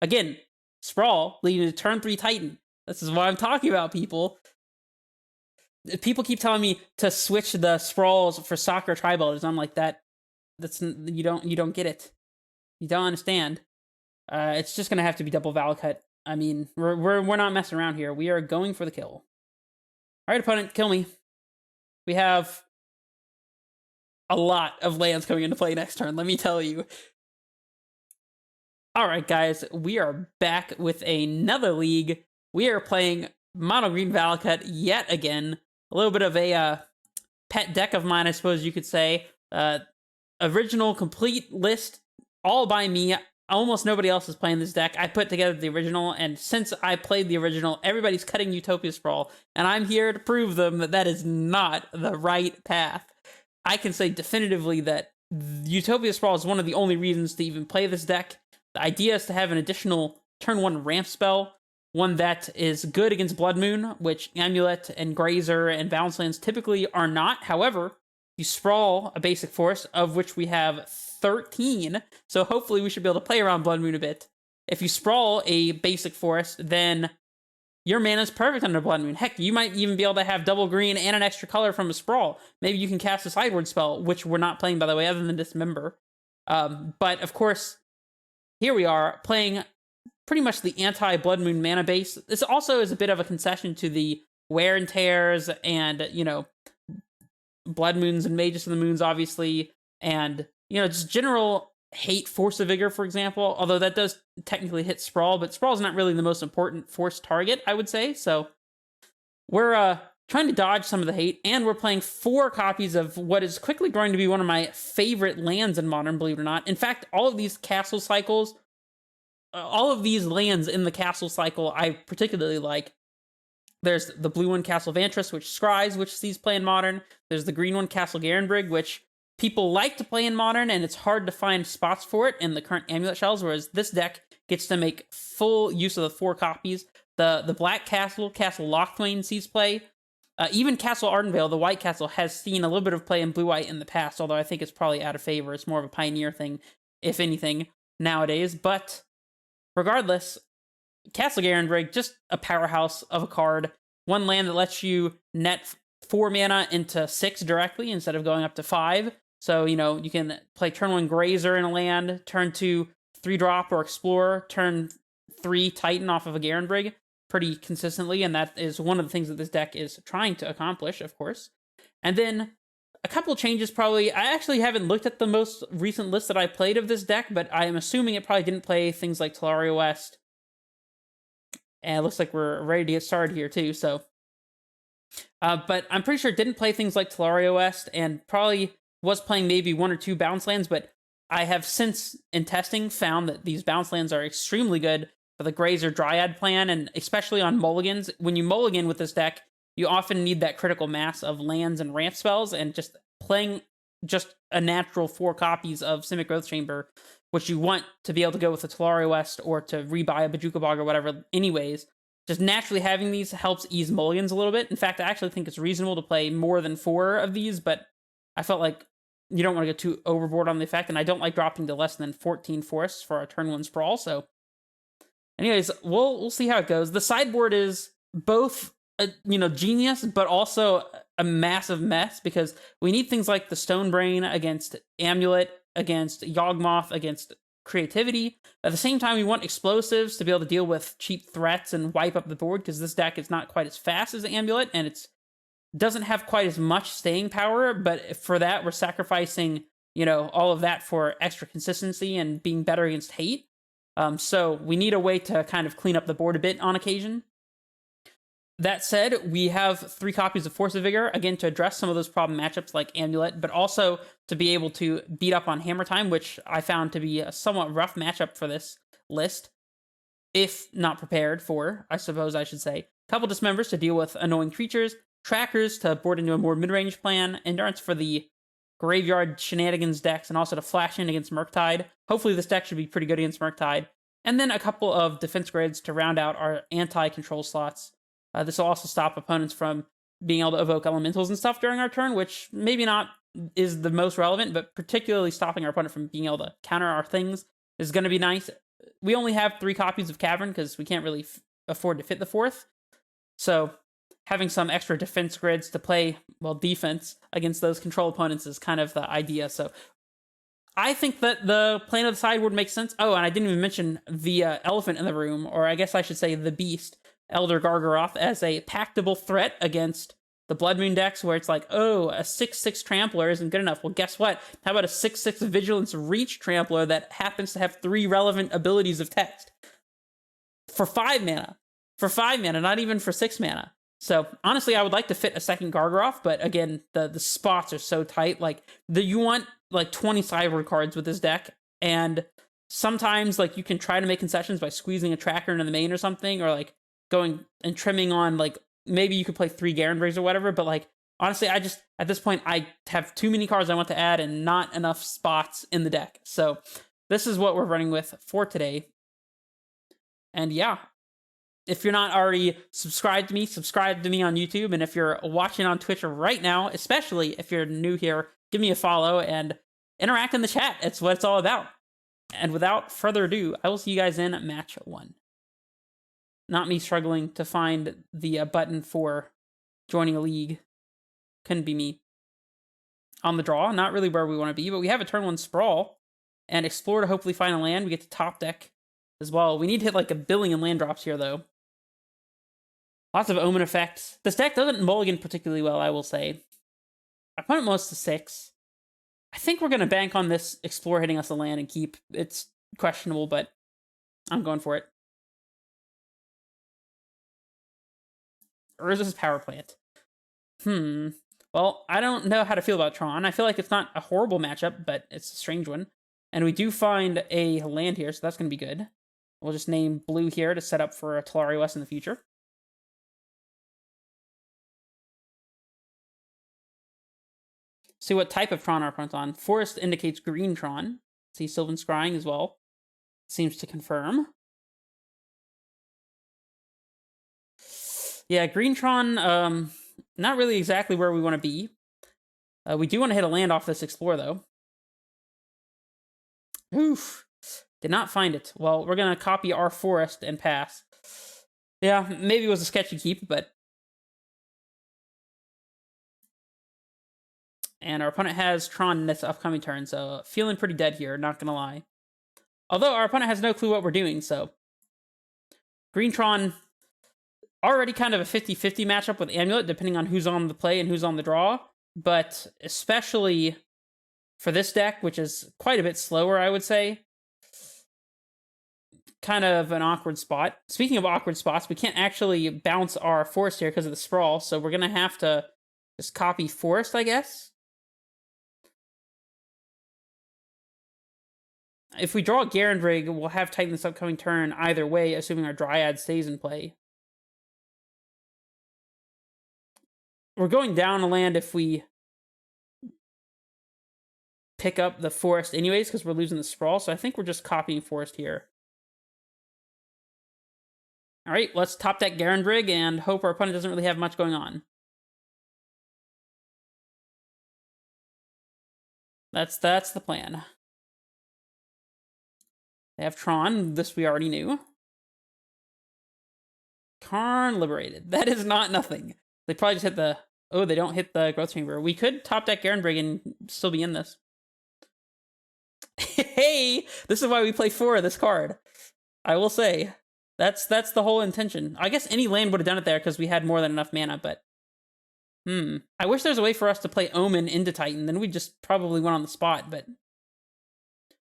Again, Sprawl leading to turn 3 Titan. This is what I'm talking about, people. People keep telling me to switch the Sprawls for Soccer Tri-Builders. I'm like, you don't get it. You don't understand. It's just gonna have to be double Valakut. I mean, we're not messing around here. We are going for the kill. All right, opponent, kill me. We have a lot of lands coming into play next turn, let me tell you. All right, guys, we are back with another league. We are playing Mono Green Valakut yet again. A little bit of a pet deck of mine, I suppose you could say. Original complete list, all by me. Almost nobody else is playing this deck. I put together the original, and since I played the original, everybody's cutting Utopia Sprawl, and I'm here to prove them that that is not the right path. I can say definitively that Utopia Sprawl is one of the only reasons to even play this deck. The idea is to have an additional turn 1 ramp spell, one that is good against Blood Moon, which Amulet and Grazer and Balance Lands typically are not. However, you sprawl a basic force, of which we have 13, so hopefully we should be able to play around Blood Moon a bit. If you sprawl a basic forest, then your mana is perfect under Blood Moon. Heck, you might even be able to have double green and an extra color from a sprawl. Maybe you can cast a sideward spell, which we're not playing, by the way, other than Dismember. But, of course, here we are, playing pretty much the anti-Blood Moon mana base. This also is a bit of a concession to the Wear and Tears and, you know, Blood Moons and Magus of the Moons, obviously, and, you know, just general hate Force of Vigor, for example, although that does technically hit Sprawl, but Sprawl is not really the most important force target, I would say, so we're trying to dodge some of the hate, and we're playing 4 copies of what is quickly growing to be one of my favorite lands in Modern, believe it or not. In fact, all of these castle cycles, all of these lands in the castle cycle I particularly like. There's the blue one, Castle Vantress, which Scries, which sees play in Modern. There's the green one, Castle Garenbrig, which people like to play in Modern, and it's hard to find spots for it in the current Amulet shells, whereas this deck gets to make full use of the 4 copies. The black castle, Castle Lochthwain, sees play. Even Castle Ardenvale, the white castle, has seen a little bit of play in blue-white in the past, although I think it's probably out of favor. It's more of a Pioneer thing, if anything, nowadays. But regardless, Castle Garenbrig, just a powerhouse of a card. One land that lets you net 4 mana into 6 directly instead of going up to 5. So, you know, you can play turn 1 Grazer in a land, turn 2 3-drop or Explorer, turn 3 Titan off of a Garenbrig pretty consistently, and that is one of the things that this deck is trying to accomplish, of course. And then a couple changes probably. I actually haven't looked at the most recent list that I played of this deck, but I am assuming it probably didn't play things like Tolaria West. And it looks like we're ready to get started here, too, so. But I'm pretty sure it didn't play things like Tolaria West, and probably was playing maybe 1 or 2 bounce lands, but I have since, in testing, found that these bounce lands are extremely good for the Grazer Dryad plan, and especially on mulligans. When you mulligan with this deck, you often need that critical mass of lands and ramp spells, and just playing just a natural 4 copies of Simic Growth Chamber, which you want to be able to go with a Tolaria West or to rebuy a Bajuka Bog or whatever anyways. Just naturally having these helps ease mulligans a little bit. In fact, I actually think it's reasonable to play more than 4 of these, but I felt like you don't want to get too overboard on the effect, and I don't like dropping to less than 14 forests for a turn 1 sprawl, so anyways, we'll see how it goes. The sideboard is both genius, but also a massive mess, because we need things like the Stone Brain against Amulet, against Yawgmoth, against Creativity. At the same time, we want explosives to be able to deal with cheap threats and wipe up the board, because this deck is not quite as fast as Amulet, and it's doesn't have quite as much staying power, but for that, we're sacrificing, all of that for extra consistency and being better against hate. So we need a way to kind of clean up the board a bit on occasion. That said, we have 3 copies of Force of Vigor, again, to address some of those problem matchups like Amulet, but also to be able to beat up on Hammer Time, which I found to be a somewhat rough matchup for this list, if not prepared for, I suppose I should say. A couple Dismembers to deal with annoying creatures, Trackers to board into a more mid-range plan, Endurance for the Graveyard Shenanigans decks, and also to flash in against Murktide. Hopefully this deck should be pretty good against Murktide. And then a couple of Defense Grids to round out our anti-control slots. This will also stop opponents from being able to evoke elementals and stuff during our turn, which maybe not is the most relevant, but particularly stopping our opponent from being able to counter our things is going to be nice. we only have 3 copies of Cavern because we can't really afford to fit the 4th. So having some extra defense grids to play, well, defense against those control opponents is kind of the idea. So I think that the Plan of the Sideboard makes sense. Oh, and I didn't even mention the elephant in the room, or I guess I should say the beast, Elder Gargaroth, as a pactable threat against the Blood Moon decks, where it's like, oh, a 6/6 Trampler isn't good enough. Well, guess what? How about a 6/6 Vigilance Reach Trampler that happens to have 3 relevant abilities of text? For 5 mana. For 5 mana, not even for 6 mana. So, honestly, I would like to fit a second Gargaroth, but again, the spots are so tight. Like, you want, like, 20 sideboard cards with this deck, and sometimes, like, you can try to make concessions by squeezing a tracker into the main or something, or, like, going and trimming on, like, maybe you could play 3 Garanbrigs or whatever, but, like, honestly, at this point, I have too many cards I want to add and not enough spots in the deck. So, this is what we're running with for today. And yeah, if you're not already subscribed to me, subscribe to me on YouTube. And if you're watching on Twitch right now, especially if you're new here, give me a follow and interact in the chat. It's what it's all about. And without further ado, I will see you guys in match 1. Not me struggling to find the button for joining a league. Couldn't be me. On the draw, not really where we want to be, but we have a turn 1 Sprawl and Explore to hopefully find a land. We get to top deck as well. We need to hit like 1 billion land drops here, though. Lots of Omen effects. This deck doesn't mulligan particularly well, I will say. I put it most to 6. I think we're going to bank on this Explore hitting us a land and keep. It's questionable, but I'm going for it. Urza's Power Plant. Well, I don't know how to feel about Tron. I feel like it's not a horrible matchup, but it's a strange one. And we do find a land here, so that's going to be good. We'll just name blue here to set up for a Talari West in the future. See what type of Tron our opponent's on. Forest indicates green Tron. See Sylvan Scrying as well. Seems to confirm. Yeah, green Tron, not really exactly where we want to be. We do want to hit a land off this Explore, though. Oof. Did not find it. Well, we're going to copy our forest and pass. Yeah, maybe it was a sketchy keep, but... And our opponent has Tron this upcoming turn, so feeling pretty dead here, not gonna lie. Although our opponent has no clue what we're doing, so... Green Tron, already kind of a 50-50 matchup with Amulet, depending on who's on the play and who's on the draw. But especially for this deck, which is quite a bit slower, I would say. Kind of an awkward spot. Speaking of awkward spots, we can't actually bounce our Forest here because of the Sprawl, so we're gonna have to just copy Forest, I guess. If we draw a Garandrig, we'll have Titan this upcoming turn either way, assuming our Dryad stays in play. We're going down a land if we pick up the Forest anyways, because we're losing the Sprawl, so I think we're just copying Forest here. Alright, let's top deck Garandrig and hope our opponent doesn't really have much going on. That's the plan. They have Tron. This we already knew. Karn Liberated. That is not nothing. They probably just hit the... Oh, they don't hit the Growth Chamber. We could top deck Garandrig and still be in this. Hey! This is why we play 4 of this card. I will say. That's the whole intention. I guess any land would have done it there because we had more than enough mana, but... I wish there's a way for us to play Omen into Titan. Then we just probably went on the spot, but...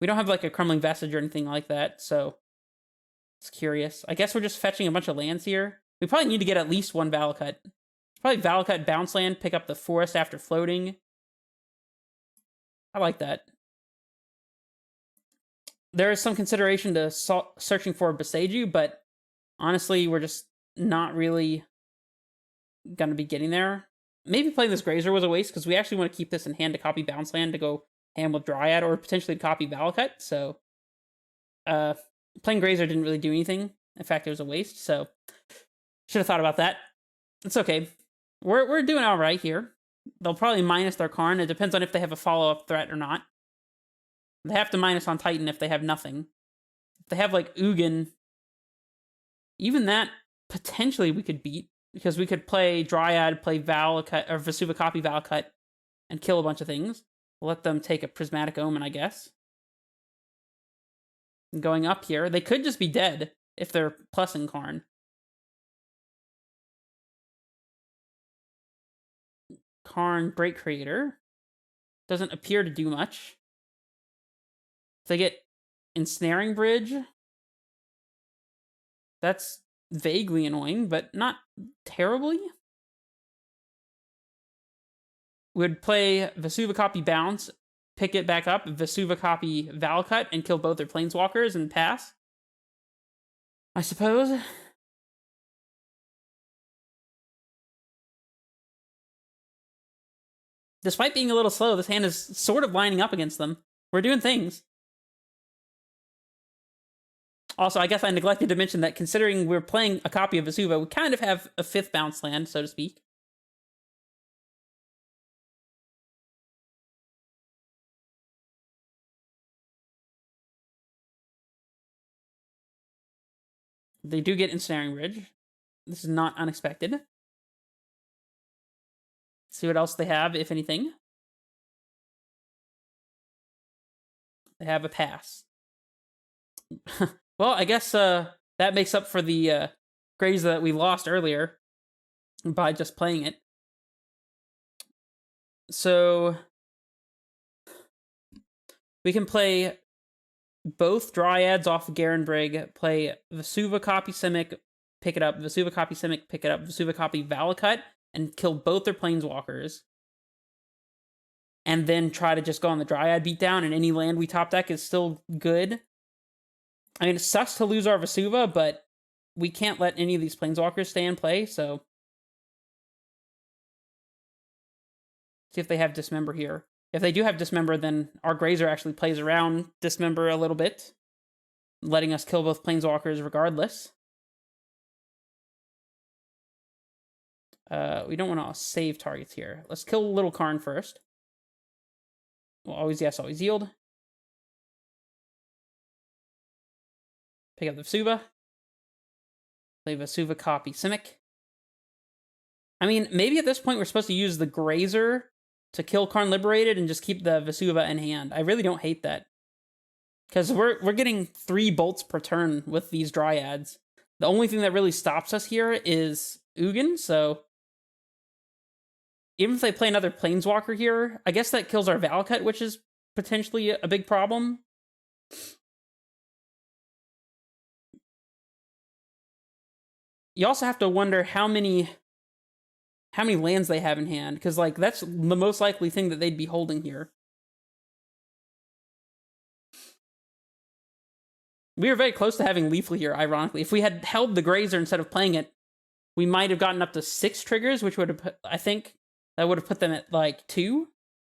We don't have, like, a Crumbling Vestige or anything like that, so... It's curious. I guess we're just fetching a bunch of lands here. We probably need to get at least 1 Valakut. Probably Valakut bounce land, pick up the Forest after floating. I like that. There is some consideration to searching for Boseiju, but honestly, we're just not really going to be getting there. Maybe playing this Grazer was a waste, because we actually want to keep this in hand to copy bounce land to go ham with Dryad, or potentially to copy Valakut, so... playing Grazer didn't really do anything. In fact, it was a waste, so... Should have thought about that. It's okay. We're doing alright here. They'll probably minus their Karn. It depends on if they have a follow-up threat or not. They have to minus on Titan if they have nothing. If they have like Ugin, even that potentially we could beat, because we could play Dryad, play Valakut, or Vesuva copy Valakut, and kill a bunch of things. We'll let them take a Prismatic Omen, I guess. And going up here, they could just be dead if they're plussing Karn. Karn Break Creator doesn't appear to do much. If they get Ensnaring Bridge, that's vaguely annoying, but not terribly. We'd play Vesuva copy Bounce, pick it back up, Vesuva copy Valakut, and kill both their planeswalkers and pass, I suppose. Despite being a little slow, this hand is sort of lining up against them. We're doing things. Also, I guess I neglected to mention that considering we're playing a copy of Vesuva, we kind of have a 5th bounce land, so to speak. They do get Ensnaring Bridge. This is not unexpected. Let's see what else they have, if anything. They have a pass. Well, I guess that makes up for the Graze that we lost earlier by just playing it. So we can play both Dryads off of Garenbrig, play Vesuva copy Simic, pick it up, Vesuva copy Simic, pick it up, Vesuva copy Valakut, and kill both their planeswalkers. And then try to just go on the Dryad beatdown, and any land we top deck is still good. I mean, it sucks to lose our Vesuva, but we can't let any of these planeswalkers stay in play, so... See if they have Dismember here. If they do have Dismember, then our Grazer actually plays around Dismember a little bit, letting us kill both planeswalkers regardless. We don't want to save targets here. Let's kill Little Karn first. Well, always yes, always yield. Pick up the Vesuva. Play Vesuva copy Simic. I mean, maybe at this point we're supposed to use the Grazer to kill Karn Liberated and just keep the Vesuva in hand. I really don't hate that. Because we're getting 3 bolts per turn with these Dryads. The only thing that really stops us here is Ugin, so... Even if they play another Planeswalker here, I guess that kills our Valakut, which is potentially a big problem. You also have to wonder how many lands they have in hand, because like that's the most likely thing that they'd be holding here. We were very close to having Lethal here, ironically. If we had held the Grazer instead of playing it, we might have gotten up to 6 triggers, which would have put, I think that would have put them at like 2.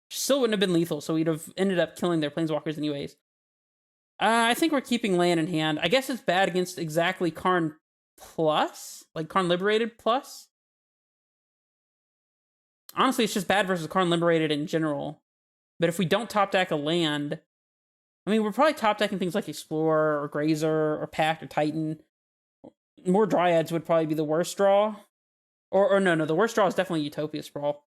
Still wouldn't have been lethal, so we'd have ended up killing their planeswalkers anyways. I think we're keeping land in hand. I guess it's bad against exactly Karn plus, like Karn Liberated plus. Honestly, it's just bad versus Karn Liberated in general. But if we don't top deck a land, I mean, we're probably top decking things like Explorer or Grazer or Pact or Titan. More Dryads would probably be the worst draw. Or no, the worst draw is definitely Utopia Sprawl.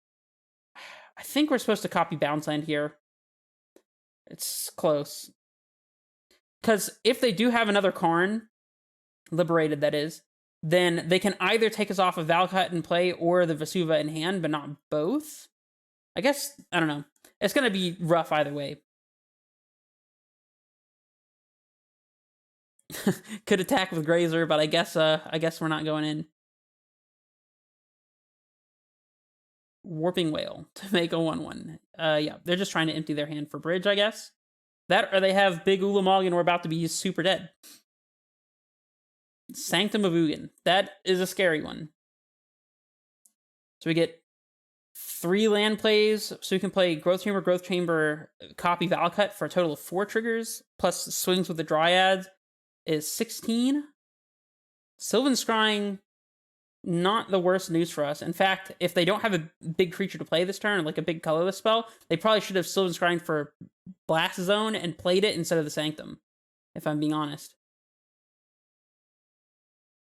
I think we're supposed to copy Bounce Land here. It's close. Because if they do have another Karn, Liberated that is, then they can either take us off of Valakut in play or the Vesuva in hand, but not both. I guess, I don't know. It's going to be rough either way. Could attack with Grazer, but I guess we're not going in. Warping Whale to make a 1/1. Yeah, they're just trying to empty their hand for bridge, I guess. That, or they have Big Ulamog and we're about to be super dead. Sanctum of Ugin. That is a scary one. So we get 3 land plays, so we can play Growth Chamber, copy Valakut for a total of 4 triggers, plus swings with the Dryads is 16. Sylvan Scrying, not the worst news for us. In fact, if they don't have a big creature to play this turn, like a big colorless spell, they probably should have Sylvan Scrying for Blast Zone and played it instead of the Sanctum, if I'm being honest.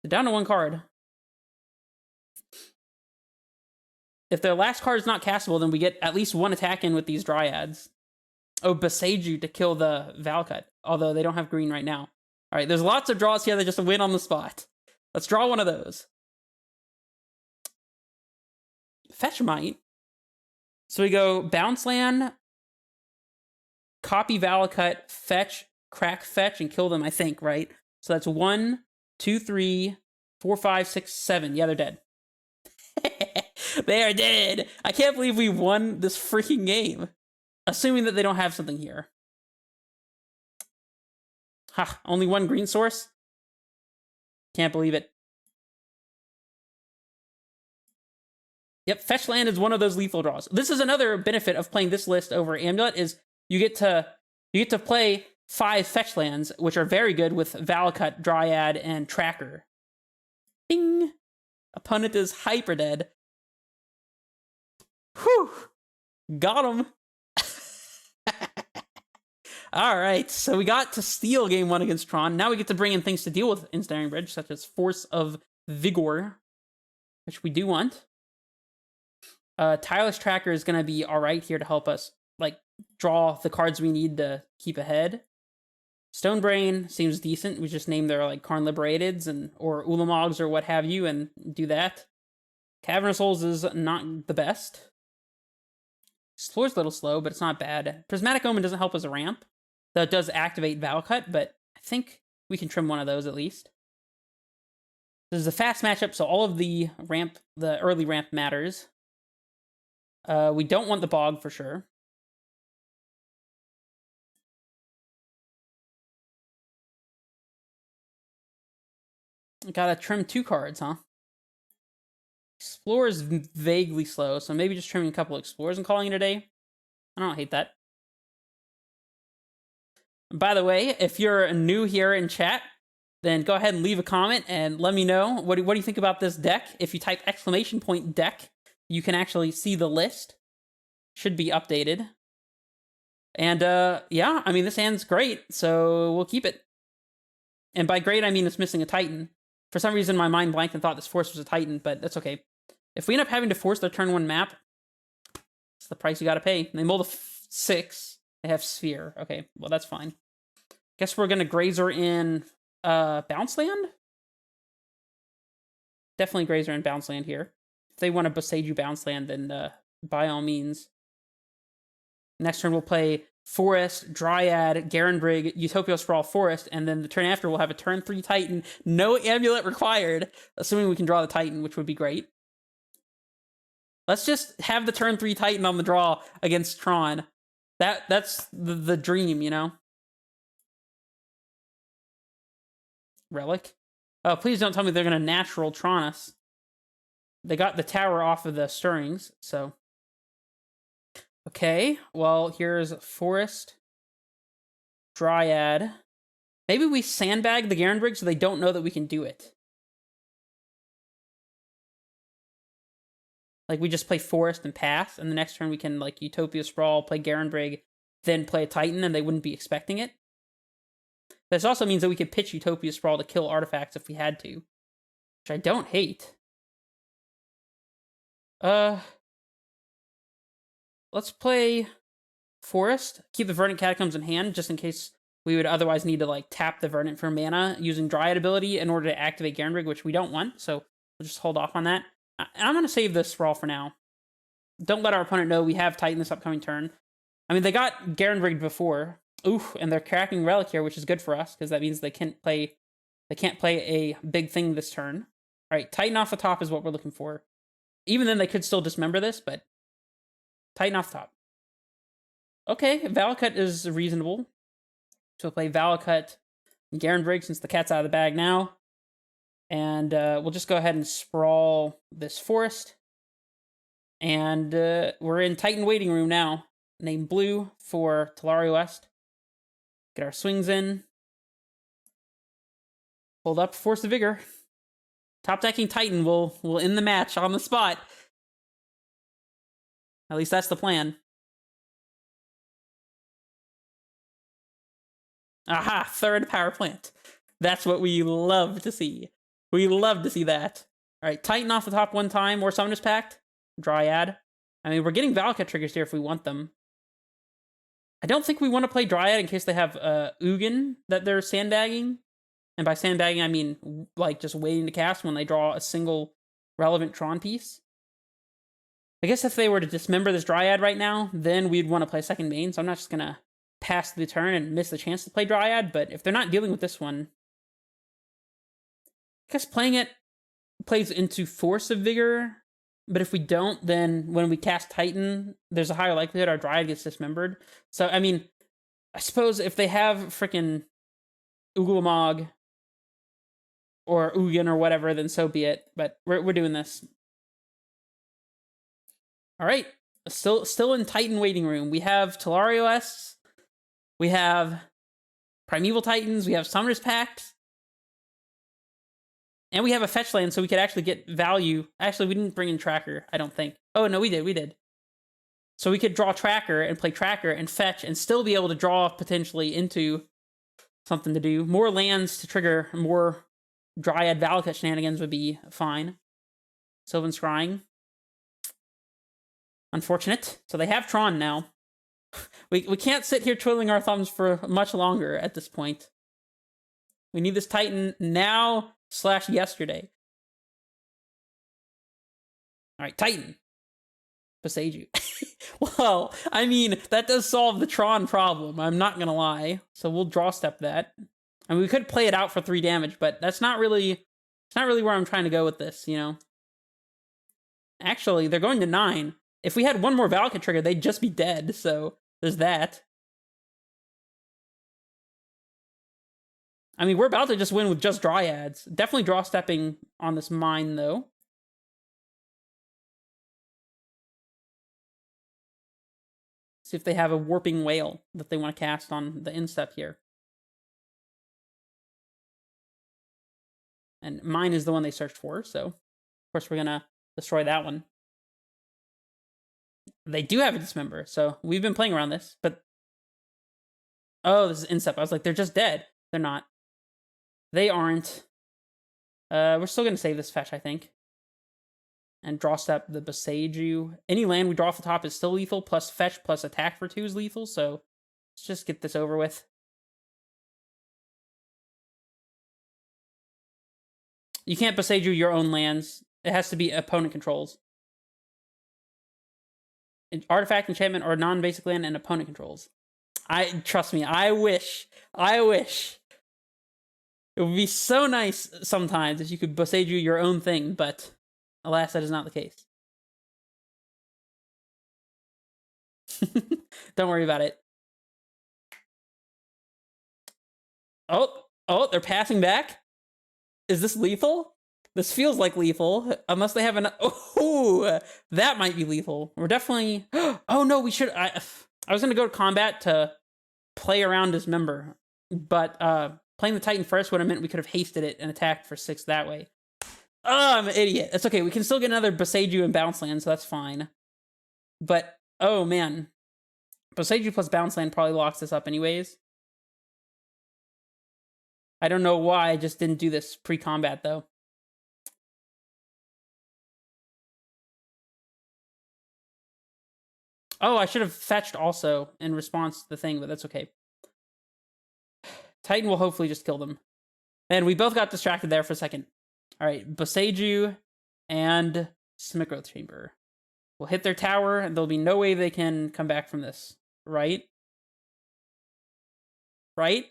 They're down to 1 card. If their last card is not castable, then we get at least 1 attack in with these Dryads. Oh, Boseiju to kill the Valakut, although they don't have green right now. All right, there's lots of draws here that just win on the spot. Let's draw one of those. Fetch Might. So we go Bounce Land, copy Valakut, fetch, crack fetch, and kill them, I think, right? So that's 1, 2, 3, 4, 5, 6, 7. Yeah, they're dead. They are dead. I can't believe we won this freaking game. Assuming that they don't have something here. Ha, only 1 green source? Can't believe it. Yep, fetch land is one of those lethal draws. This is another benefit of playing this list over Amulet, is you get to play 5 fetch lands, which are very good with Valakut, Dryad, and Tracker. Ding! Opponent is hyper dead. Whew! Got him! Alright, so we got to steal game 1 against Tron. Now we get to bring in things to deal with Ensnaring Bridge, such as Force of Vigor, which we do want. Tireless Tracker is going to be alright here to help us, like, draw the cards we need to keep ahead. Stone Brain seems decent. We just name their, like, Karn Liberateds or Ulamogs or what have you and do that. Cavernous Souls is not the best. Explore's a little slow, but it's not bad. Prismatic Omen doesn't help as a ramp, though it does activate Valakut, but I think we can trim one of those at least. This is a fast matchup, so all of the early ramp matters. We don't want the Bog for sure. Gotta trim 2 cards, huh? Explorer is vaguely slow, so maybe just trimming a couple Explorers and calling it a day. I don't hate that. By the way, if you're new here in chat, then go ahead and leave a comment and let me know what do you think about this deck. If you type !deck, you can actually see the list. Should be updated. And yeah, I mean, this hand's great, so we'll keep it. And by great, I mean it's missing a Titan. For some reason, my mind blanked and thought this Force was a Titan, but that's okay. If we end up having to force their turn 1 map, it's the price you gotta pay. They mull the 6. They have Sphere. Okay, well, that's fine. Guess we're gonna Grazer in Bounce Land? Definitely Grazer in Bounce Land here. If they want to Boseiju Bounce Land, then by all means. Next turn, we'll play Forest, Dryad, Garenbrig, Utopia Sprawl Forest, and then the turn after, we'll have a turn 3 Titan. No Amulet required, assuming we can draw the Titan, which would be great. Let's just have the turn 3 Titan on the draw against Tron. That's the dream, you know? Relic. Oh, please don't tell me they're going to natural Tron us. They got the tower off of the Stirrings, so... Okay, well, here's Forest, Dryad. Maybe we sandbag the Garenbrig so they don't know that we can do it. Like, we just play Forest and pass, and the next turn we can, like, Utopia Sprawl, play Garenbrig, then play a Titan, and they wouldn't be expecting it. This also means that we could pitch Utopia Sprawl to kill artifacts if we had to, which I don't hate. Let's play Forest. Keep the Verdant Catacombs in hand, just in case we would otherwise need to, like, tap the Verdant for mana using Dryad ability in order to activate Garenbrig, which we don't want, so we'll just hold off on that. I'm going to save this Sprawl for now. Don't let our opponent know we have Titan this upcoming turn. I mean, they got Garenbrig before. Oof, and they're cracking Relic here, which is good for us, because that means they can't play a big thing this turn. All right, Titan off the top is what we're looking for. Even then, they could still dismember this, but Titan off the top. Okay, Valakut is reasonable. So we'll play Valakut and Garenbrig since the cat's out of the bag now. And we'll just go ahead and sprawl this Forest. And we're in Titan waiting room now. Name Blue for Talari West. Get our swings in. Hold up Force of Vigor. Top decking Titan will end the match on the spot. At least that's the plan. Aha! 3rd power plant. That's what we love to see. We love to see that. All right, Titan off the top one time, or Summoner's Pact. Dryad. I mean, we're getting Valakut triggers here if we want them. I don't think we want to play Dryad in case they have Ugin that they're sandbagging. And by sandbagging, I mean, like, just waiting to cast when they draw a single relevant Tron piece. I guess if they were to dismember this Dryad right now, then we'd want to play second main, so I'm not just going to pass the turn and miss the chance to play Dryad, but if they're not dealing with this one, I guess playing it plays into Force of Vigor, but if we don't, then when we cast Titan, there's a higher likelihood our Dryad gets dismembered. So, I mean, I suppose if they have frickin' Ugulamog or Ugin or whatever, then so be it, but we're doing this. All right, still in Titan waiting room. We have Telarios, we have Primeval Titans, we have Summoner's Pact, and we have a fetch land, so we could actually get value. Actually, we didn't bring in Tracker, I don't think. Oh, no, we did. So we could draw Tracker and play Tracker and fetch and still be able to draw potentially into something to do. More lands to trigger more Dryad Valakut shenanigans would be fine. Sylvan Scrying. Unfortunate. So they have Tron now. We can't sit here twiddling our thumbs for much longer at this point. We need this Titan now / yesterday. All right, Titan. Beseiju. Well, I mean, that does solve the Tron problem. I'm not going to lie. So we'll draw step that. I mean, we could play it out for 3 damage, but that's not really... It's not really where I'm trying to go with this, you know? Actually, they're going to 9. If we had one more Valakut trigger, they'd just be dead, so there's that. I mean, we're about to just win with just Dryads. Definitely draw stepping on this mine, though. See if they have a Warping Whale that they want to cast on the instep here. And mine is the one they searched for, so of course we're going to destroy that one. They do have a Dismember, so we've been playing around this, but... Oh, this is Instep. I was like, they're just dead. They're not. They aren't. We're still going to save this fetch, I think. And draw step the Beseiju. Any land we draw off the top is still lethal, plus fetch plus attack for 2 is lethal, so let's just get this over with. You can't Beseiju your own lands. It has to be opponent controls. Artifact, enchantment, or non-basic land and opponent controls. Trust me, I wish. It would be so nice sometimes if you could Beseiju your own thing, but alas, that is not the case. Don't worry about it. Oh, they're passing back? Is this lethal? This feels like lethal, unless they have an... Oh, that might be lethal. We're definitely... Oh, no, we should... I was going to go to combat to play around Dismember, but playing the Titan first would have meant we could have hasted it and attacked for 6 that way. Oh, I'm an idiot. That's okay. We can still get another Beseiju and Bounce Land, so that's fine. But, oh, man. Beseiju plus Bounce Land probably locks this up anyways. I don't know why I just didn't do this pre-combat, though. Oh, I should have fetched also in response to the thing, but that's okay. Titan will hopefully just kill them. And we both got distracted there for a second. All right, Beseiju and Simic Growth Chamber. We'll hit their tower, and there'll be no way they can come back from this. Right? Right?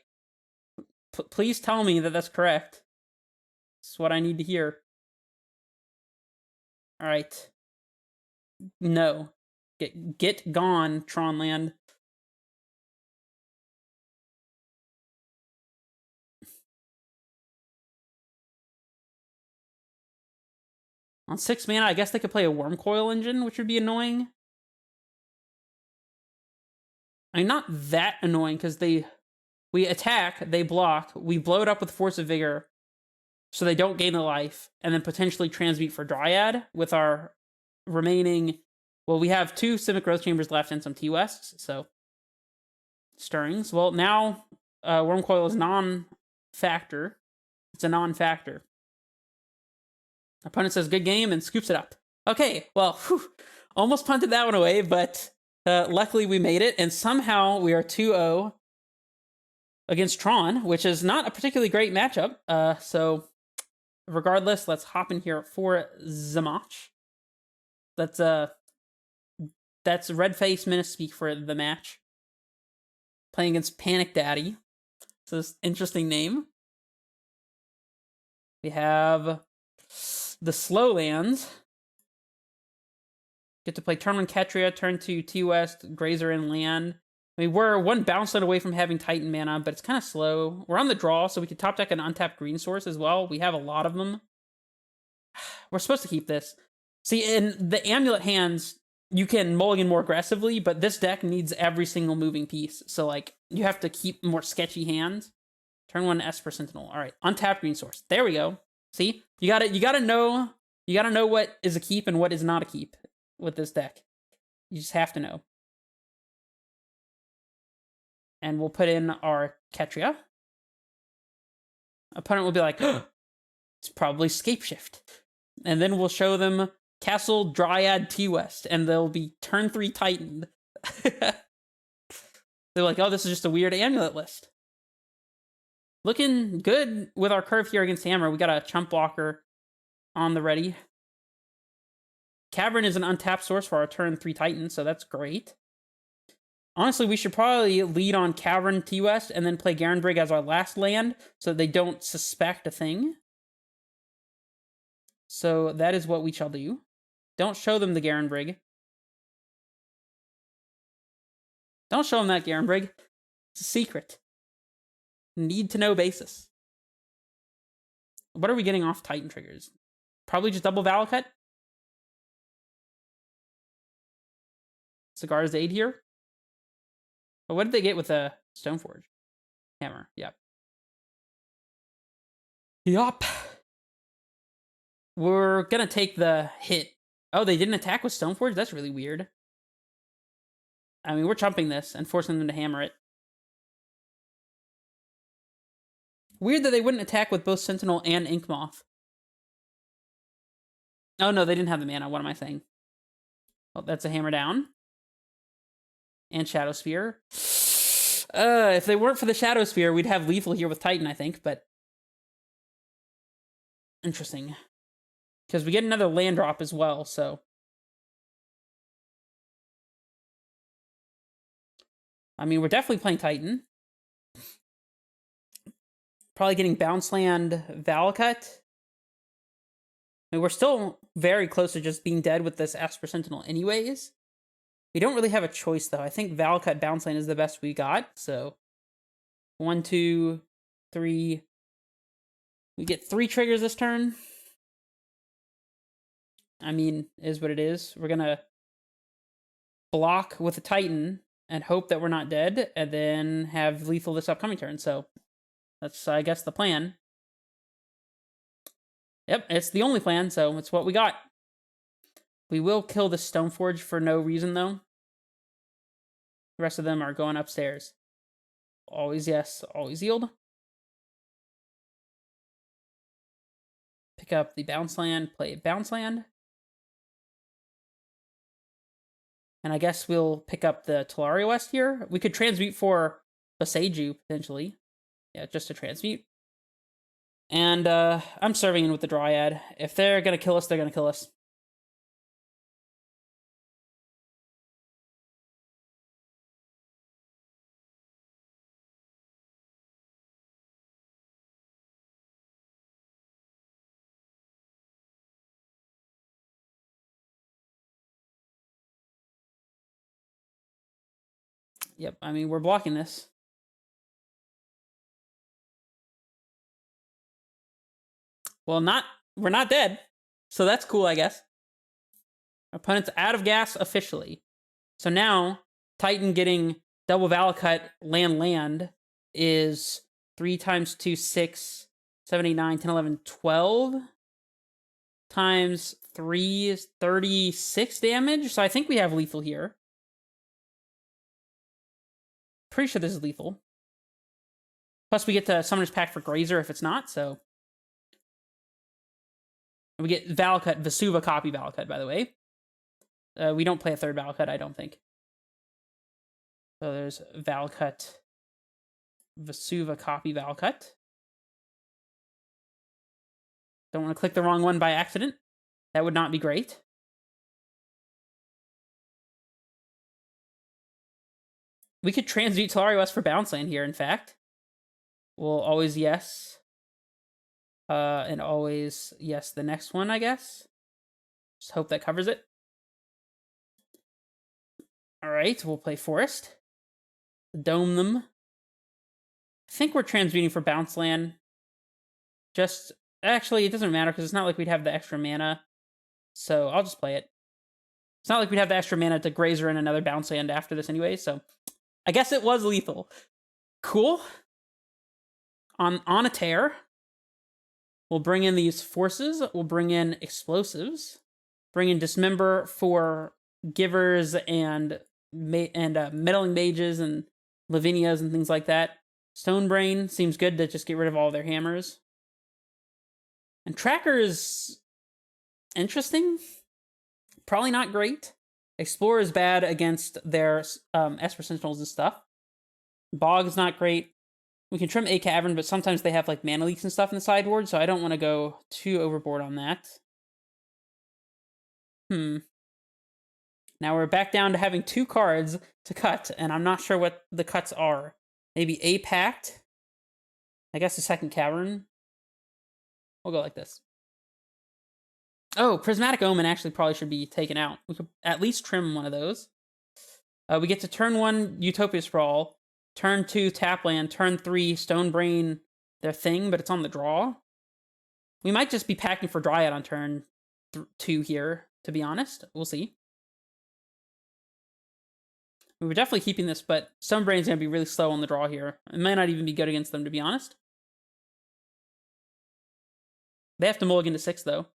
Please tell me that that's correct. That's what I need to hear. All right. No. Get gone, Tronland. On 6 mana, I guess they could play a Wormcoil Engine, which would be annoying. I mean, not that annoying, because we attack, they block, we blow it up with Force of Vigor, so they don't gain a life, and then potentially transmute for Dryad with our remaining... Well, we have 2 Simic Growth Chambers left and some T-Wests, so... Stirrings. Well, now Wormcoil is non-factor. It's a non-factor. Opponent says good game and scoops it up. Okay, well, whew, almost punted that one away, but luckily we made it, and somehow we are 2-0 against Tron, which is not a particularly great matchup. So regardless, let's hop in here for the match. That's Red Face Minispeak for the match. Playing against Panic Daddy. So this interesting name. We have the slow lands. Get to play turn 1 Ketria, turn 2 T-West, Grazer, and land. I mean, we're one bounce land away from having Titan mana, but it's kind of slow. We're on the draw, so we could top deck an untapped green source as well. We have a lot of them. We're supposed to keep this. See, in the Amulet hands, you can mulligan more aggressively, but this deck needs every single moving piece. So, like, you have to keep more sketchy hands. Turn 1 Esper Sentinel. All right, untapped green source. There we go. See, you gotta know what is a keep and what is not a keep with this deck. You just have to know. And we'll put in our Ketria. Opponent will be like, oh, it's probably Scapeshift. And then we'll show them Castle Dryad T-West, and they'll be turn 3 Titaned. They're like, oh, this is just a weird amulet list. Looking good with our curve here against Hammer. We got a chump blocker on the ready. Cavern is an untapped source for our turn 3 Titan, so that's great. Honestly, we should probably lead on Cavern T-West and then play Garenbrig as our last land so they don't suspect a thing. So that is what we shall do. Don't show them the Garenbrig. Don't show them that Garenbrig. It's a secret. Need to know basis. What are we getting off Titan triggers? Probably just double Valakut. Cigar's Aid here. But what did they get with a Stoneforge? Hammer, yep. Yup. We're gonna take the hit. Oh, they didn't attack with Stoneforge? That's really weird. I mean, we're chumping this and forcing them to hammer it. Weird that they wouldn't attack with both Sentinel and Inkmoth. Oh, no, they didn't have the mana. What am I saying? Well, that's a hammer down. And Shadow Spear. If they weren't for the Shadow Spear, we'd have lethal here with Titan, I think, but... Interesting. Because we get another land drop as well, so... I mean, we're definitely playing Titan. Probably getting Bounce Land Valakut. I mean, we're still very close to just being dead with this Esper Sentinel anyways. We don't really have a choice, though. I think Valakut Bounce Land is the best we got, so... 1, 2, 3... We get 3 triggers this turn. I mean, is what it is. We're gonna block with a Titan and hope that we're not dead, and then have lethal this upcoming turn, so... That's, I guess, the plan. Yep, it's the only plan, so it's what we got. We will kill the Stoneforge for no reason, though. The rest of them are going upstairs. Always yes, always yield. Pick up the Bounce Land, play Bounce Land. And I guess we'll pick up the Talaria West here. We could transmute for Boseiju, potentially. Yeah, just to transmute. And I'm serving in with the Dryad. If they're going to kill us, they're going to kill us. Yep, I mean, we're blocking this. Well, we're not dead. So that's cool, I guess. Opponent's out of gas officially. So now, Titan getting double Valakut land is 3 times 2, 6, 7, 8, 9, 10, 11, 12. Times 3 is 36 damage. So I think we have lethal here. Pretty sure this is lethal. Plus we get to Summoner's Pact for Grazer if it's not, so... And we get Valakut, Vesuva copy Valakut, by the way. We don't play a third Valakut, I don't think. So there's Valakut, Vesuva copy Valakut. Don't want to click the wrong one by accident. That would not be great. We could transmute Telaria West for bounce land here, in fact. We'll always yes. And always yes the next one, I guess. Just hope that covers it. Alright, we'll play Forest. Dome them. I think we're transmuting for bounce land. Just, actually, it doesn't matter because it's not like we'd have the extra mana. So I'll just play it. It's not like we'd have the extra mana to Grazer in another bounce land after this anyway, so I guess it was lethal. Cool. On a tear. We'll bring in these forces. We'll bring in explosives. Bring in Dismember for givers and meddling mages and Lavinias and things like that. Stonebrain seems good to just get rid of all their hammers. And Tracker is interesting. Probably not great. Explorer is bad against their Esper Sentinels and stuff. Bog is not great. We can trim a Cavern, but sometimes they have like mana leaks and stuff in the sideboard, so I don't want to go too overboard on that. Now we're back down to having 2 cards to cut, and I'm not sure what the cuts are. Maybe a Pact. I guess the second Cavern. We'll go like this. Oh, Prismatic Omen actually probably should be taken out. We could at least trim one of those. We get to turn 1 Utopia Sprawl, turn 2 Tapland, turn 3 Stonebrain their thing, but it's on the draw. We might just be packing for Dryad on turn 2 here, to be honest. We'll see. We were definitely keeping this, but Stonebrain's going to be really slow on the draw here. It might not even be good against them, to be honest. They have to mulligan to 6, though.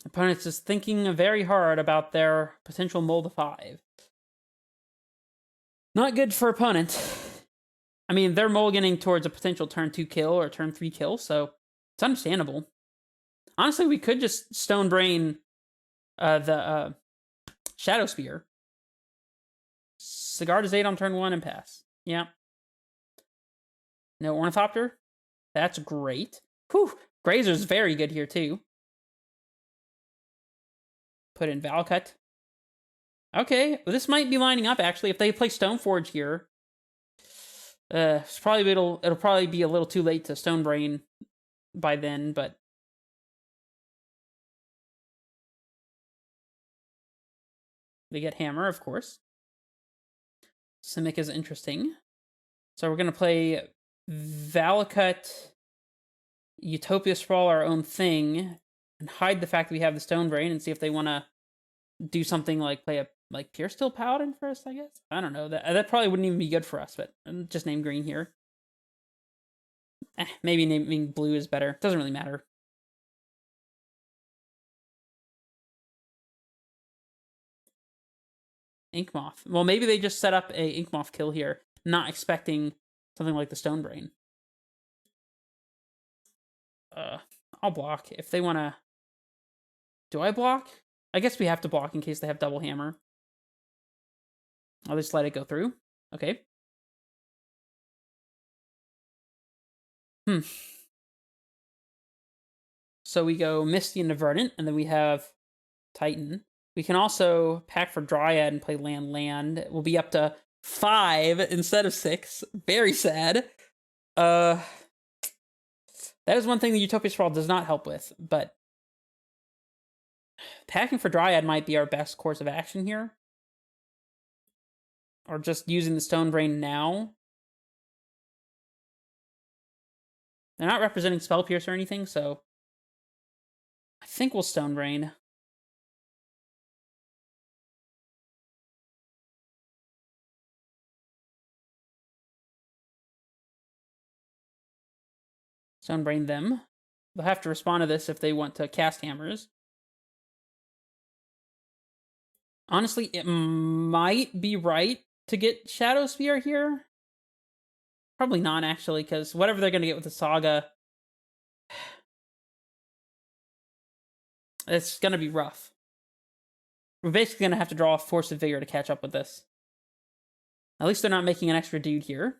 Opponent's just thinking very hard about their potential mull to 5. Not good for opponent. I mean, they're mulliganing towards a potential turn 2 kill or turn 3 kill, so it's understandable. Honestly, we could just Stonebrain the Shadow Spear. Cigar to 8 on turn 1 and pass. Yeah. No Ornithopter? That's great. Whew! Grazer's very good here, too. Put in Valakut. Okay, well, this might be lining up, actually. If they play Stoneforge here, it'll probably be a little too late to Stonebrain by then, but they get Hammer, of course. Simic is interesting. So we're going to play Valakut, Utopia Sprawl, our own thing, and hide the fact that we have the Stonebrain and see if they want to do something like play a Pure Steel Paladin first, I guess? I don't know. That probably wouldn't even be good for us, but just name green here. Maybe naming blue is better. Doesn't really matter. Inkmoth. Well, maybe they just set up a Inkmoth kill here, not expecting something like the Stonebrain. I'll block if they want to. Do I block? I guess we have to block in case they have double hammer. I'll just let it go through. Okay. So we go Misty and Verdant, and then we have Titan. We can also pack for Dryad and play land. We'll be up to 5 instead of 6. Very sad. That is one thing the Utopia Sprawl does not help with, but packing for Dryad might be our best course of action here. Or just using the Stonebrain now. They're not representing Spell Pierce or anything, so I think we'll Stonebrain. Stonebrain them. They'll have to respond to this if they want to cast hammers. Honestly, it might be right to get Shadow Spear here. Probably not, actually, because whatever they're going to get with the Saga, it's going to be rough. We're basically going to have to draw a Force of Vigor to catch up with this. At least they're not making an extra dude here.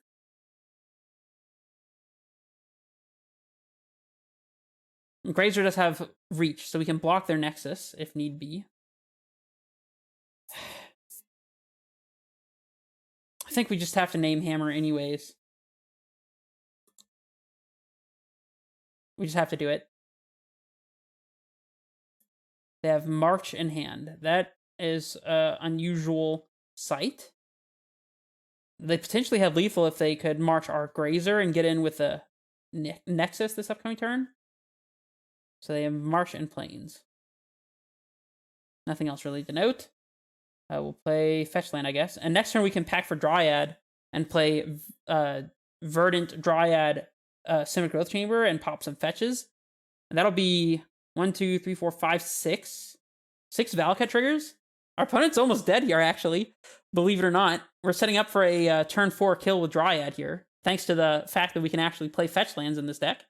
Grazer does have reach, so we can block their Nexus if need be. I think we just have to name Hammer anyways. We just have to do it. They have March in hand. That is an unusual sight. They potentially have lethal if they could March our Grazer and get in with a Nexus this upcoming turn. So they have March and Plains. Nothing else really to note. We'll play Fetch Land, I guess. And next turn we can pack for Dryad and play Verdant Dryad Simic Growth Chamber and pop some fetches. And that'll be 1, 2, 3, 4, 5, 6. 6 Valakut triggers. Our opponent's almost dead here, actually. Believe it or not. We're setting up for a turn 4 kill with Dryad here, thanks to the fact that we can actually play fetch lands in this deck.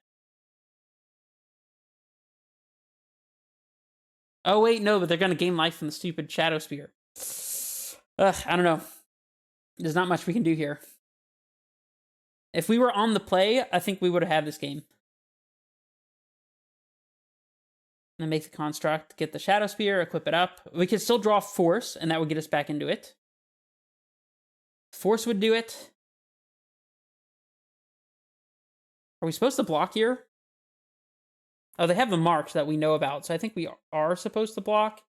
Oh, wait, no, but they're going to gain life from the stupid Shadow Spear. Ugh, I don't know. There's not much we can do here. If we were on the play, I think we would have had this game. And make the construct, get the Shadow Spear, equip it up. We could still draw Force, and that would get us back into it. Force would do it. Are we supposed to block here? Oh, they have the March that we know about, so I think we are supposed to block.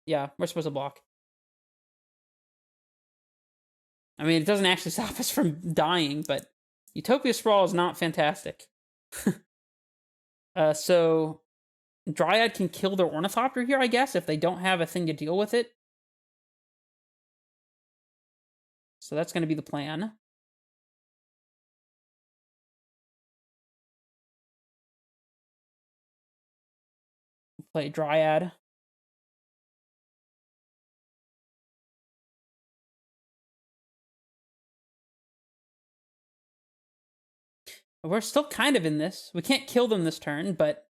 Yeah, we're supposed to block. I mean, it doesn't actually stop us from dying, but Utopia Sprawl is not fantastic. So Dryad can kill their Ornithopter here, I guess, if they don't have a thing to deal with it. So that's going to be the plan. Play Dryad. We're still kind of in this. We can't kill them this turn, but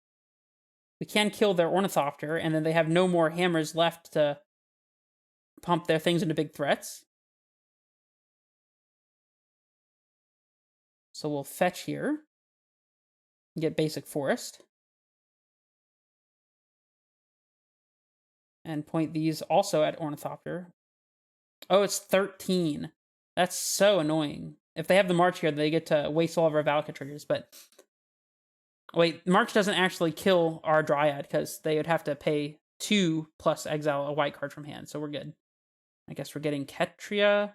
we can kill their Ornithopter, and then they have no more hammers left to pump their things into big threats. So we'll fetch here. Get basic forest. And point these also at Ornithopter. Oh, it's 13. That's so annoying. If they have the March here, they get to waste all of our Valakut triggers, but... Wait, March doesn't actually kill our Dryad, because they would have to pay 2 plus exile a white card from hand, so we're good. I guess we're getting Ketria.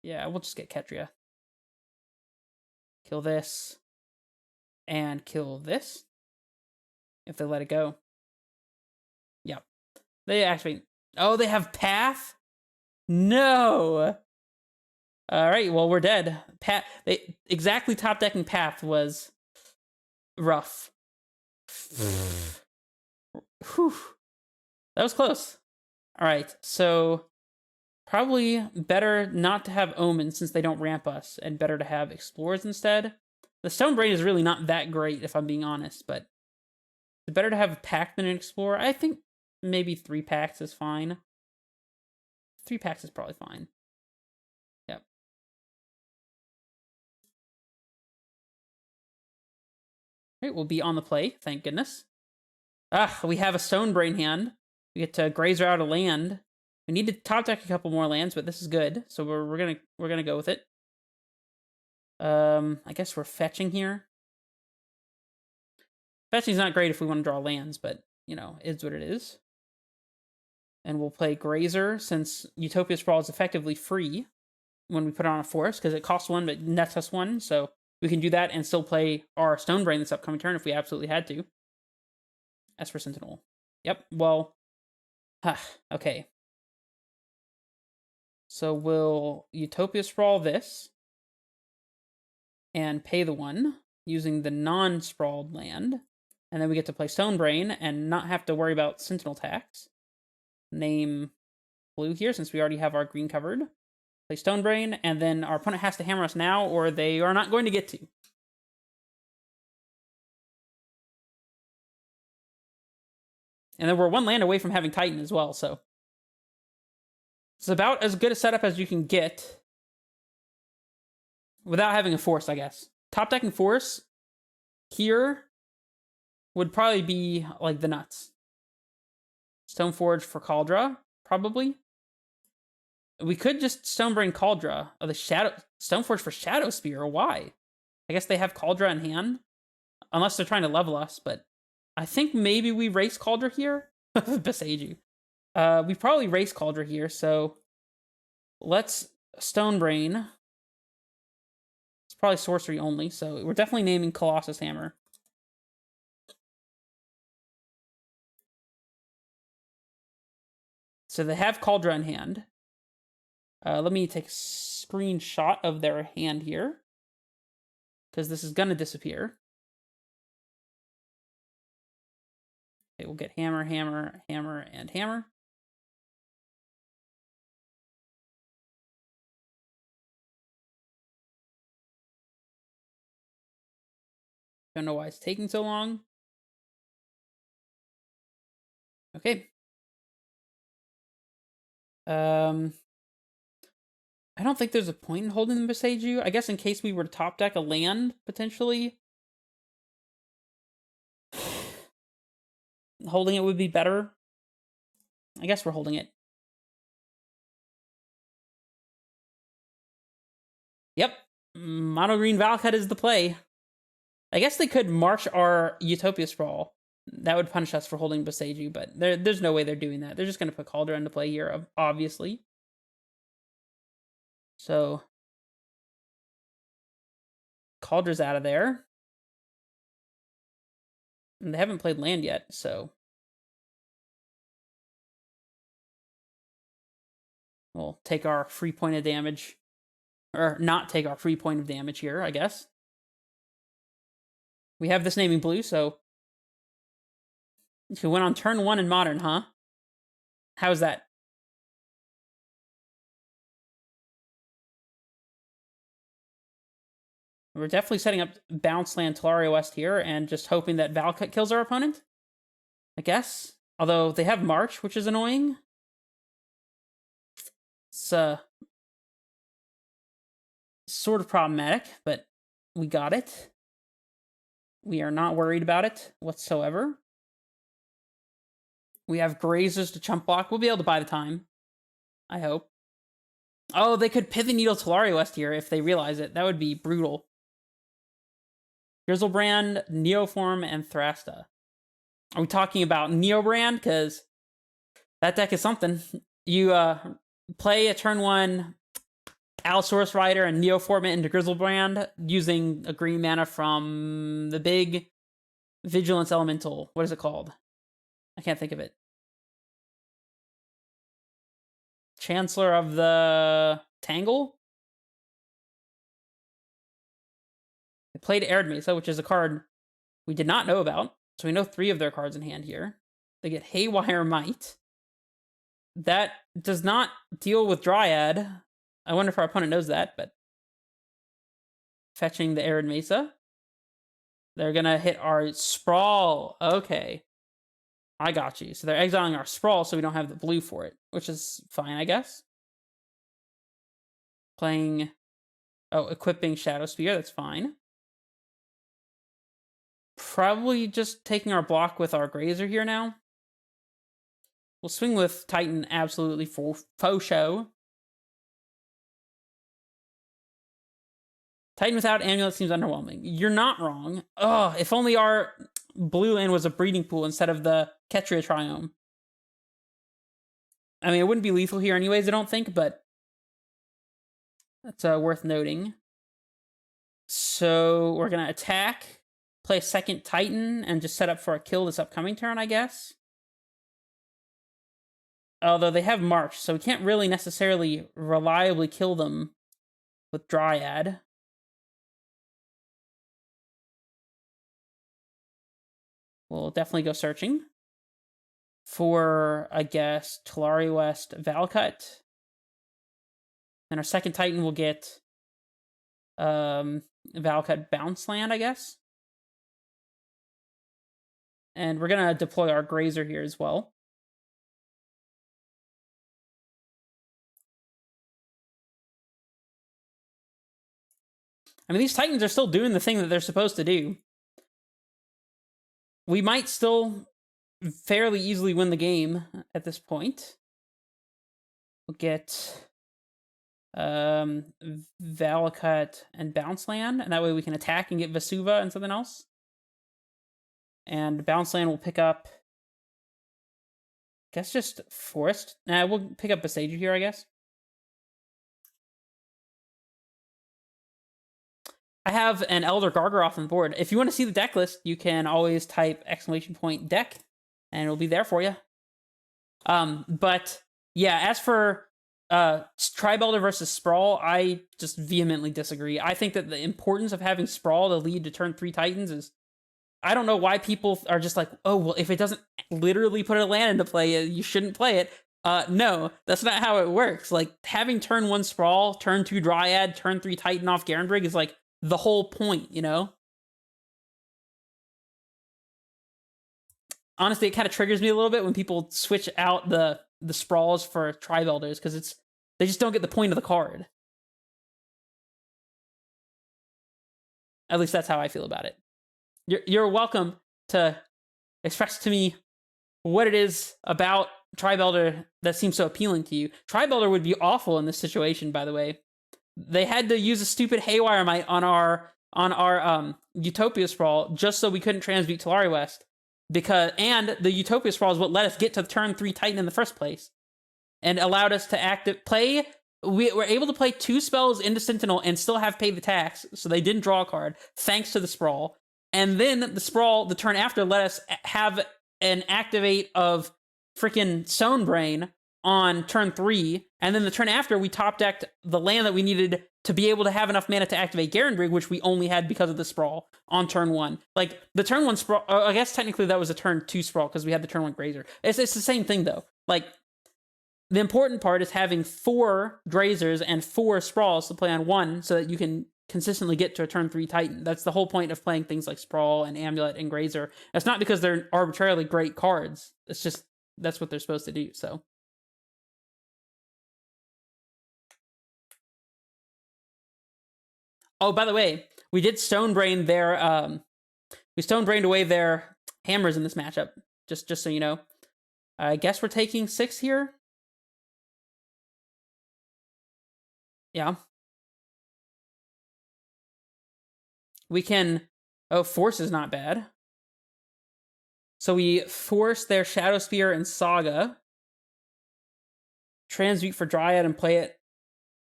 Yeah, we'll just get Ketria. Kill this. And kill this. If they let it go. Yep. They actually... Oh, they have Path? No! Alright, well, we're dead. They exactly top decking Path was rough. Whew. That was close. Alright, so probably better not to have Omen since they don't ramp us, and better to have Explorers instead. The Stone Brain is really not that great, if I'm being honest, but it's better to have a Pact than an Explorer. I think maybe 3 packs is fine. 3 packs is probably fine. Yep. Alright, we'll be on the play, thank goodness. Ah, we have a Stone Brain hand. We get to Grazer out of land. We need to top deck a couple more lands, but this is good, so we're gonna go with it. I guess we're fetching here. Fetching's not great if we want to draw lands, but you know, it's what it is. And we'll play Grazer since Utopia Sprawl is effectively free when we put it on a forest because it costs 1 but nets us 1, so we can do that and still play our Stone Brain this upcoming turn if we absolutely had to. Esper Sentinel. Yep, well, okay. So we'll Utopia Sprawl this and pay the 1. using the non-sprawled land. And then we get to play Stone Brain and not have to worry about Sentinel tax. Name blue here since we already have our green covered. Play Stone Brain, and then our opponent has to hammer us now or they are not going to get to. And then we're one land away from having Titan as well, so it's about as good a setup as you can get without having a force, I guess. Top decking force here would probably be like the nuts. Stoneforge for Cauldra, probably. We could just Stonebrain Cauldra. Oh, the Stoneforge for Shadow Spear. Why? I guess they have Cauldra in hand. Unless they're trying to level us, but I think maybe we race Cauldra here. Beseiju. We probably race Cauldra here, so let's Stonebrain. It's probably sorcery only, so we're definitely naming Colossus Hammer. So they have Cauldra in hand. Let me take a screenshot of their hand here, because this is going to disappear. Okay, we'll get hammer, hammer, hammer, and hammer. Don't know why it's taking so long. Okay. I don't think there's a point in holding the Beseiju. I guess in case we were to top deck a land, potentially. Holding it would be better. I guess we're holding it. Yep. Mono green Valakut is the play. I guess they could march our Utopia Sprawl. That would punish us for holding Beseiju, but there's no way they're doing that. They're just going to put Cauldra into play here, obviously. So Caldra's out of there. And they haven't played land yet, so we'll take our free point of damage. Or not take our free point of damage here, I guess. We have this naming blue, so we went on turn 1 in Modern, huh? How's that? We're definitely setting up Bounce Land Tolaria West here and just hoping that Valakut kills our opponent, I guess. Although they have March, which is annoying. It's sort of problematic, but we got it. We are not worried about it whatsoever. We have Grazers to chump block. We'll be able to buy the time, I hope. Oh, they could Pithing Needle Tolaria West here if they realize it. That would be brutal. Grizzlebrand, Neoform, and Thrasta. Are we talking about Neobrand? Because that deck is something. You play a turn 1 Allosaurus Rider and Neoform it into Grizzlebrand using a green mana from the big Vigilance Elemental. What is it called? I can't think of it. Chancellor of the Tangle? They played Arid Mesa, which is a card we did not know about. So we know 3 of their cards in hand here. They get Haywire Might. That does not deal with Dryad. I wonder if our opponent knows that, but fetching the Arid Mesa. They're going to hit our Sprawl. Okay. I got you. So they're exiling our Sprawl so we don't have the blue for it, which is fine, I guess. Playing... Oh, equipping Shadow Spear. That's fine. Probably just taking our block with our Grazer here now. We'll swing with Titan absolutely for faux show. Titan without Amulet seems underwhelming. You're not wrong. Oh, if only our blue land was a breeding pool instead of the Ketria Triome. I mean, it wouldn't be lethal here anyways, I don't think, but that's worth noting. So we're going to attack, play a second Titan, and just set up for a kill this upcoming turn, I guess. Although they have March, so we can't really necessarily reliably kill them with Dryad. we'll definitely go searching for, I guess, Tulare West Valakut. And our second Titan will get Valakut Bounce Land, I guess. And we're going to deploy our Grazer here as well. I mean, these Titans are still doing the thing that they're supposed to do. We might still fairly easily win the game at this point. We'll get Valakut and Bounce Land, and that way we can attack and get Vesuva and something else. And Bounce Land will pick up, I guess, just Forest. Nah, we'll pick up Besaju here, I guess. I have an Elder Gargaroth on the board. If you want to see the deck list, you can always type !deck, and it'll be there for you. But yeah, as for Tribe-Elder versus Sprawl, I just vehemently disagree. I think that the importance of having Sprawl to lead to turn 3 Titans is... I don't know why people are just like, oh, well, if it doesn't literally put a land into play, you shouldn't play it. No, that's not how it works. Like, having turn 1 Sprawl, turn 2 Dryad, turn 3 Titan off Garenbrig is like the whole point, you know? Honestly, it kind of triggers me a little bit when people switch out the Sprawls for Tribe-Elders, because they just don't get the point of the card. At least that's how I feel about it. You're welcome to express to me what it is about Tribe-Elder that seems so appealing to you. Tribe-Elder would be awful in this situation, by the way. They had to use a stupid Haywire Mite on our Utopia Sprawl just so we couldn't transmute Tulare West. And the Utopia Sprawl is what let us get to turn 3 Titan in the first place. And allowed us to play... We were able to play 2 spells into Sentinel and still have paid the tax, so they didn't draw a card, thanks to the Sprawl. And then the Sprawl, the turn after, let us have an activate of freaking Stonebrain on turn 3, and then the turn after, we top-decked the land that we needed to be able to have enough mana to activate Garenbrig, which we only had because of the Sprawl on turn 1. Like, the turn 1 Sprawl... I guess technically that was a turn 2 Sprawl, because we had the turn 1 Grazer. It's the same thing, though. Like, the important part is having 4 Grazers and 4 Sprawls to play on 1, so that you can consistently get to a turn 3 Titan. That's the whole point of playing things like Sprawl and Amulet and Grazer. It's not because they're arbitrarily great cards. It's just, that's what they're supposed to do, so... Oh, by the way, we did Stonebrain their, we Stonebrained away their hammers in this matchup, just so you know. I guess we're taking 6 here? Yeah. We can... Oh, Force is not bad. So we force their Shadow Spear and Saga. Transmute for Dryad and play it.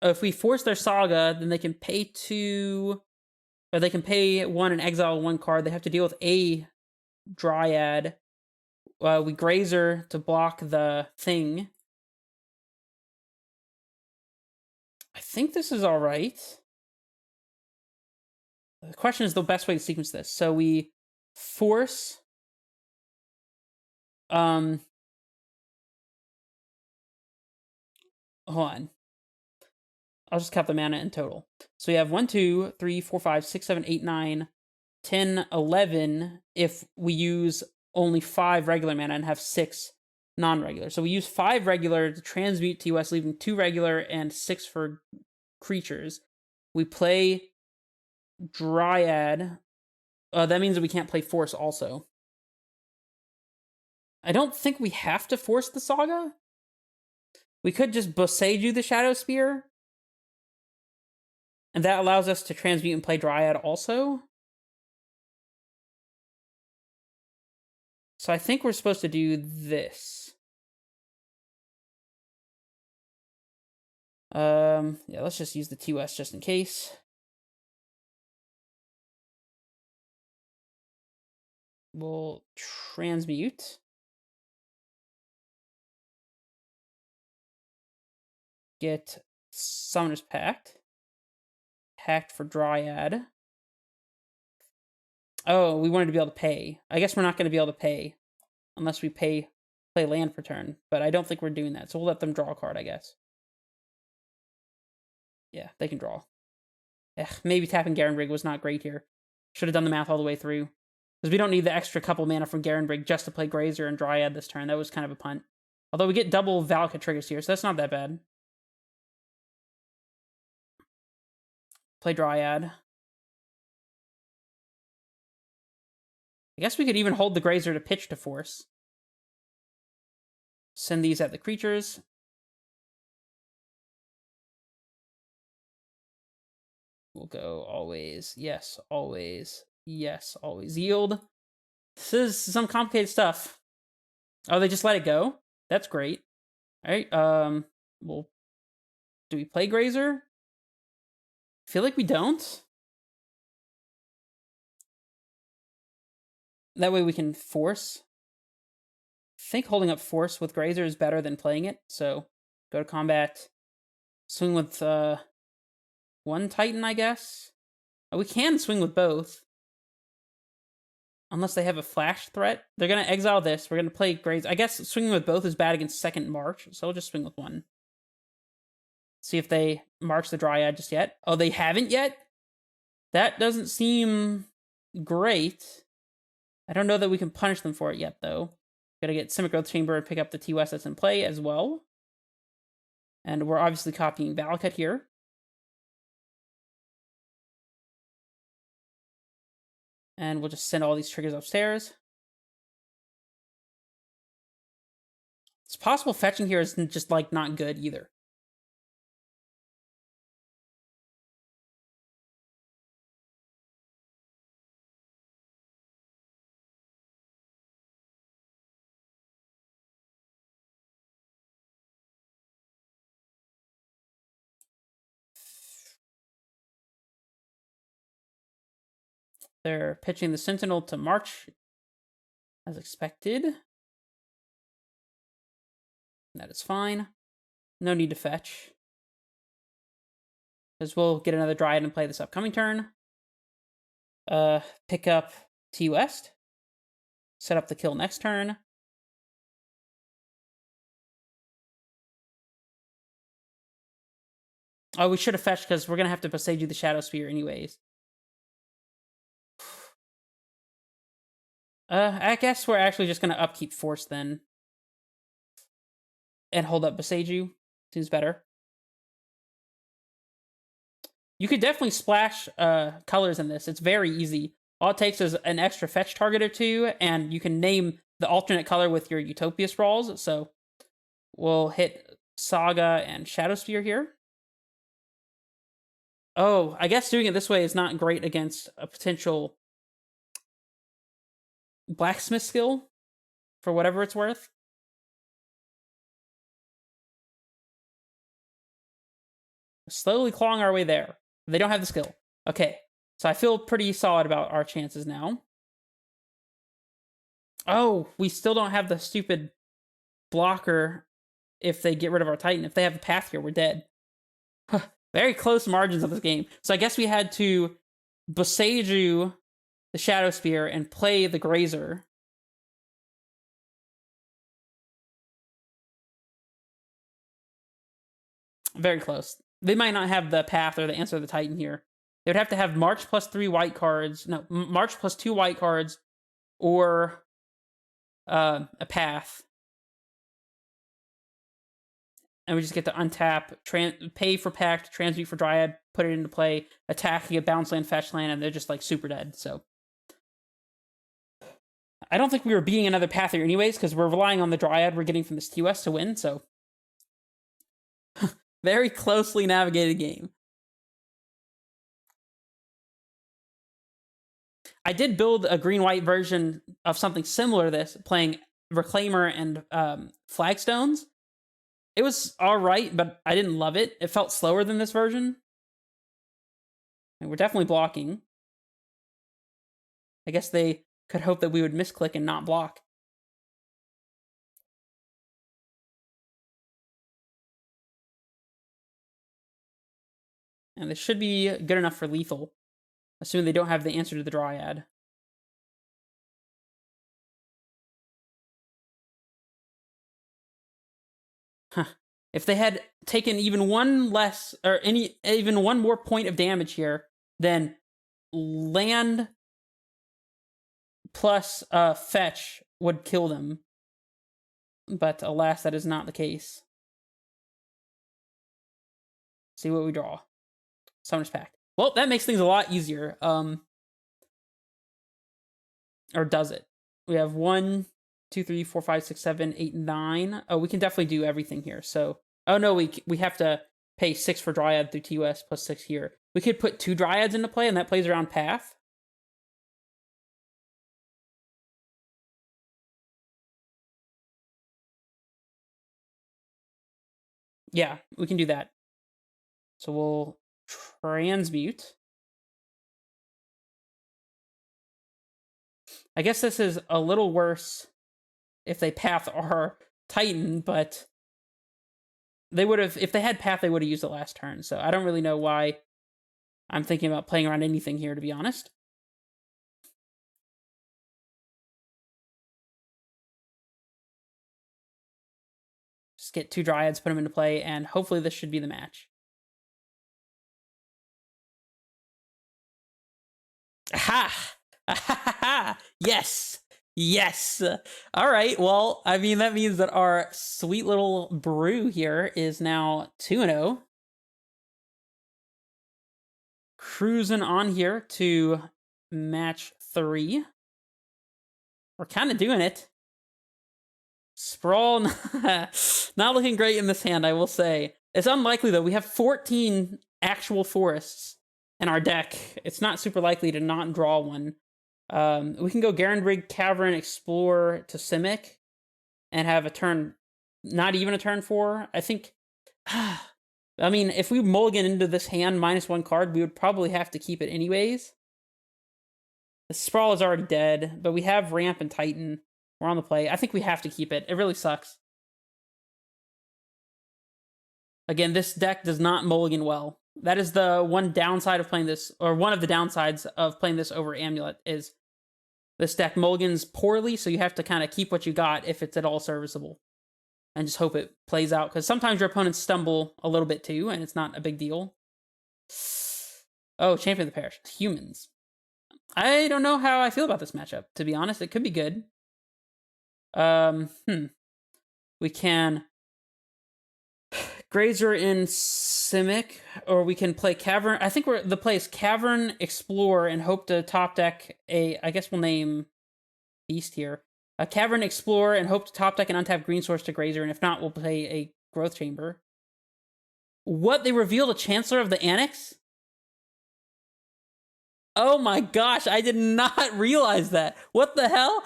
If we force their Saga, then they can pay 2... Or they can pay 1 and exile 1 card. They have to deal with a Dryad. We Grazer to block the thing. I think this is alright. The question is the best way to sequence this. So we force... Hold on. I'll just count the mana in total. So we have 1, 2, 3, 4, 5, 6, 7, 8, 9, 10, 11 if we use only 5 regular mana and have 6 non-regular. So we use 5 regular to transmute TOS, leaving 2 regular and 6 for creatures. We play Dryad. That means that we can't play Force also. I don't think we have to force the Saga. We could just Boseiju the Shadow Spear. And that allows us to transmute and play Dryad also. So I think we're supposed to do this. Yeah, let's just use the TOS just in case. We'll transmute. Get Summoner's Pact. Pact for Dryad. Oh, we wanted to be able to pay. I guess we're not going to be able to pay unless we play land per turn. But I don't think we're doing that, so we'll let them draw a card, I guess. Yeah, they can draw. Maybe tapping Garenbrig was not great here. Should have done the math all the way through. Because we don't need the extra couple mana from Garenbrig just to play Grazer and Dryad this turn. That was kind of a punt. Although we get double Valakut triggers here, so that's not that bad. Play Dryad. I guess we could even hold the Grazer to pitch to force. Send these at the creatures. We'll go always. Yes, always. Yes, always. Yield. This is some complicated stuff. Oh, they just let it go? That's great. Alright, well, do we play Grazer? I feel like we don't. That way we can force. I think holding up force with Grazer is better than playing it, so go to combat. Swing with, one Titan, I guess? Oh, we can swing with both. Unless they have a flash threat. They're going to exile this. We're going to play Grazer. I guess swinging with both is bad against second March, so we'll just swing with one. See if they march the Dryad just yet. Oh, they haven't yet? That doesn't seem great. I don't know that we can punish them for it yet, though. Gotta get Simic Growth Chamber and pick up the T-West that's in play as well. And we're obviously copying Valakut here. And we'll just send all these triggers upstairs. It's possible fetching here is just, like, not good either. They're pitching the Sentinel to March, as expected. That is fine. No need to fetch. Because we'll get another Dryad and play this upcoming turn. Pick up T-West. Set up the kill next turn. Oh, we should have fetched because we're going to have to Boseiju the Shadow Spear anyways. I guess we're actually just going to upkeep Force then. And hold up Boseiju. Seems better. You could definitely splash colors in this. It's very easy. All it takes is an extra fetch target or two, and you can name the alternate color with your Utopia Sprawls. So we'll hit Saga and Shadow Spear here. Oh, I guess doing it this way is not great against a potential blacksmith skill, for whatever it's worth. Slowly clawing our way there. They don't have the skill. Okay, so I feel pretty solid about our chances now. Oh, we still don't have the stupid blocker if they get rid of our Titan. If they have a path here, we're dead. Very close margins of this game. So I guess we had to Boseiju the Shadow Spear and play the Grazer. Very close. They might not have the path or the answer to the Titan here. They would have to have March plus 3 white cards. No, March plus 2 white cards or a path. And we just get to untap, pay for Pact, transmute for Dryad, put it into play, attack, get bounce land, fetch land, and they're just like super dead. So I don't think we were beating another path here anyways, because we're relying on the Dryad we're getting from this T-West to win, so very closely navigated game. I did build a green-white version of something similar to this, playing Reclaimer and Flagstones. It was alright, but I didn't love it. It felt slower than this version. And we're definitely blocking. I guess they could hope that we would misclick and not block. And this should be good enough for lethal, assuming they don't have the answer to the Dryad. If they had taken even one less, or even one more point of damage here, then land plus fetch would kill them. But alas, that is not the case. See what we draw. Summoner's Pact. Well, that makes things a lot easier. Or does it? We have 1, 2, 3, 4, 5, 6, 7, 8, 9. Oh, we can definitely do everything here. So, oh no, we have to pay 6 for Dryad through TOS plus 6 here. We could put 2 Dryads into play, and that plays around Path. Yeah, we can do that. So we'll transmute. I guess this is a little worse if they Path our Titan, but they would have, if they had Path, they would have used it last turn. So I don't really know why I'm thinking about playing around anything here, to be honest. Just get 2 Dryads, put them into play, and hopefully this should be the match. Aha! Yes! Yes! Alright, well, I mean, that means that our sweet little brew here is now 2-0. Cruising on here to match 3. We're kind of doing it. Sprawl, not looking great in this hand, I will say. It's unlikely, though. We have 14 actual forests in our deck. It's not super likely to not draw one. We can go Garenbrig, Cavern, Explore to Simic and have a turn, not even a turn 4. I think, I mean, if we mulligan into this hand -1 card, we would probably have to keep it anyways. The Sprawl is already dead, but we have Ramp and Titan. We're on the play. I think we have to keep it. It really sucks. Again, this deck does not mulligan well. That is the one downside of playing this, or one of the downsides of playing this over Amulet, is this deck mulligans poorly, so you have to kind of keep what you got if it's at all serviceable. And just hope it plays out, because sometimes your opponents stumble a little bit too, and it's not a big deal. Oh, Champion of the Parish. Humans. I don't know how I feel about this matchup, to be honest. It could be good. We can Grazer in Simic, or we can play Cavern. I think the play is Cavern, Explore, and hope to top deck a, I guess we'll name Beast here. A Cavern, Explore, and hope to top deck an untap green source to Grazer, and if not, we'll play a Growth Chamber. What? They revealed a Chancellor of the Annex? Oh my gosh, I did not realize that. What the hell?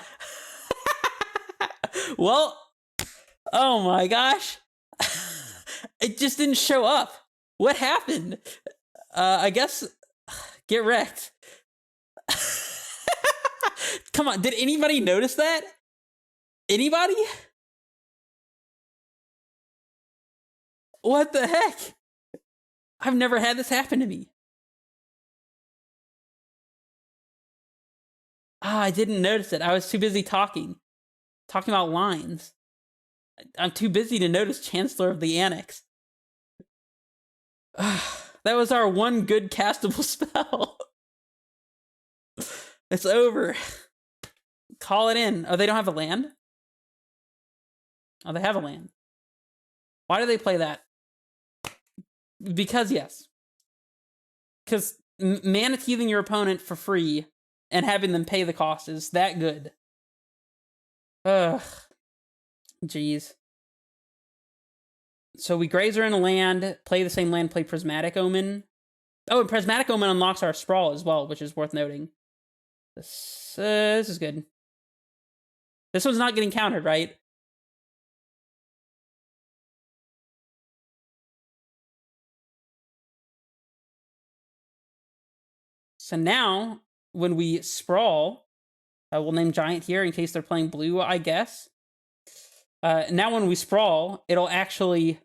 Well, oh my gosh. It just didn't show up. What happened? I guess, get wrecked. Come on, did anybody notice that? Anybody? What the heck? I've never had this happen to me. Ah, I didn't notice it. I was too busy talking about lines. I'm too busy to notice Chancellor of the Annex. That was our one good castable spell. It's over. Call it in. Oh, they don't have a land? Oh, they have a land. Why do they play that? Because, yes. Because mana teething your opponent for free and having them pay the cost is that good. Ugh. Jeez. So we Grazer in a land, play the same land, play Prismatic Omen. Oh, and Prismatic Omen unlocks our Sprawl as well, which is worth noting. This is good. This one's not getting countered, right? So now, when we Sprawl, we'll name Giant here in case they're playing blue, I guess. Now when we Sprawl, it'll actually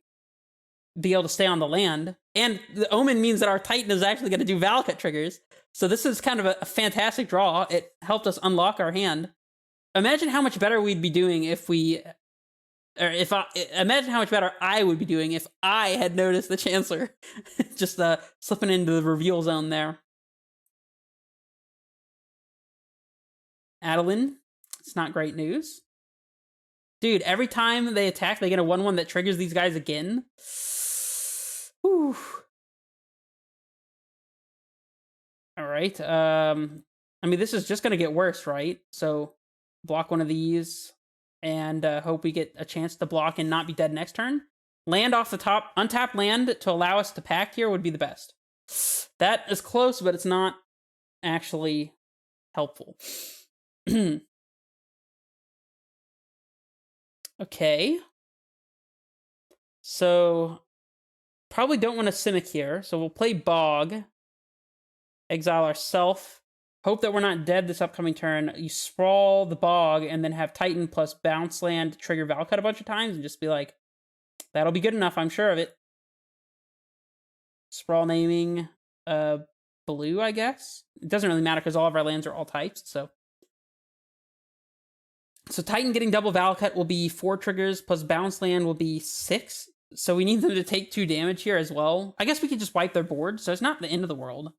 be able to stay on the land. And the Omen means that our Titan is actually going to do Valakut triggers. So this is kind of a fantastic draw. It helped us unlock our hand. Imagine how much better we'd be doing if we or if I imagine how much better I would be doing if I had noticed the Chancellor just slipping into the reveal zone there. Adeline, it's not great news. Dude, every time they attack, they get a 1/1 that triggers these guys again. Whew. All right. I mean, this is just going to get worse, right? So block one of these and hope we get a chance to block and not be dead next turn. Land off the top, untap land to allow us to pact here would be the best. That is close, but it's not actually helpful. Okay. So probably don't want a Simic here, so we'll play Bog. Exile ourself. Hope that we're not dead this upcoming turn. You sprawl the Bog and then have Titan plus bounce land trigger Valakut a bunch of times and just be like, that'll be good enough, I'm sure of it. Sprawl naming blue, I guess. It doesn't really matter because all of our lands are all types, so Titan getting double Valakut will be 4 triggers, plus bounce land will be 6. So we need them to take 2 damage here as well. I guess we could just wipe their board, so it's not the end of the world.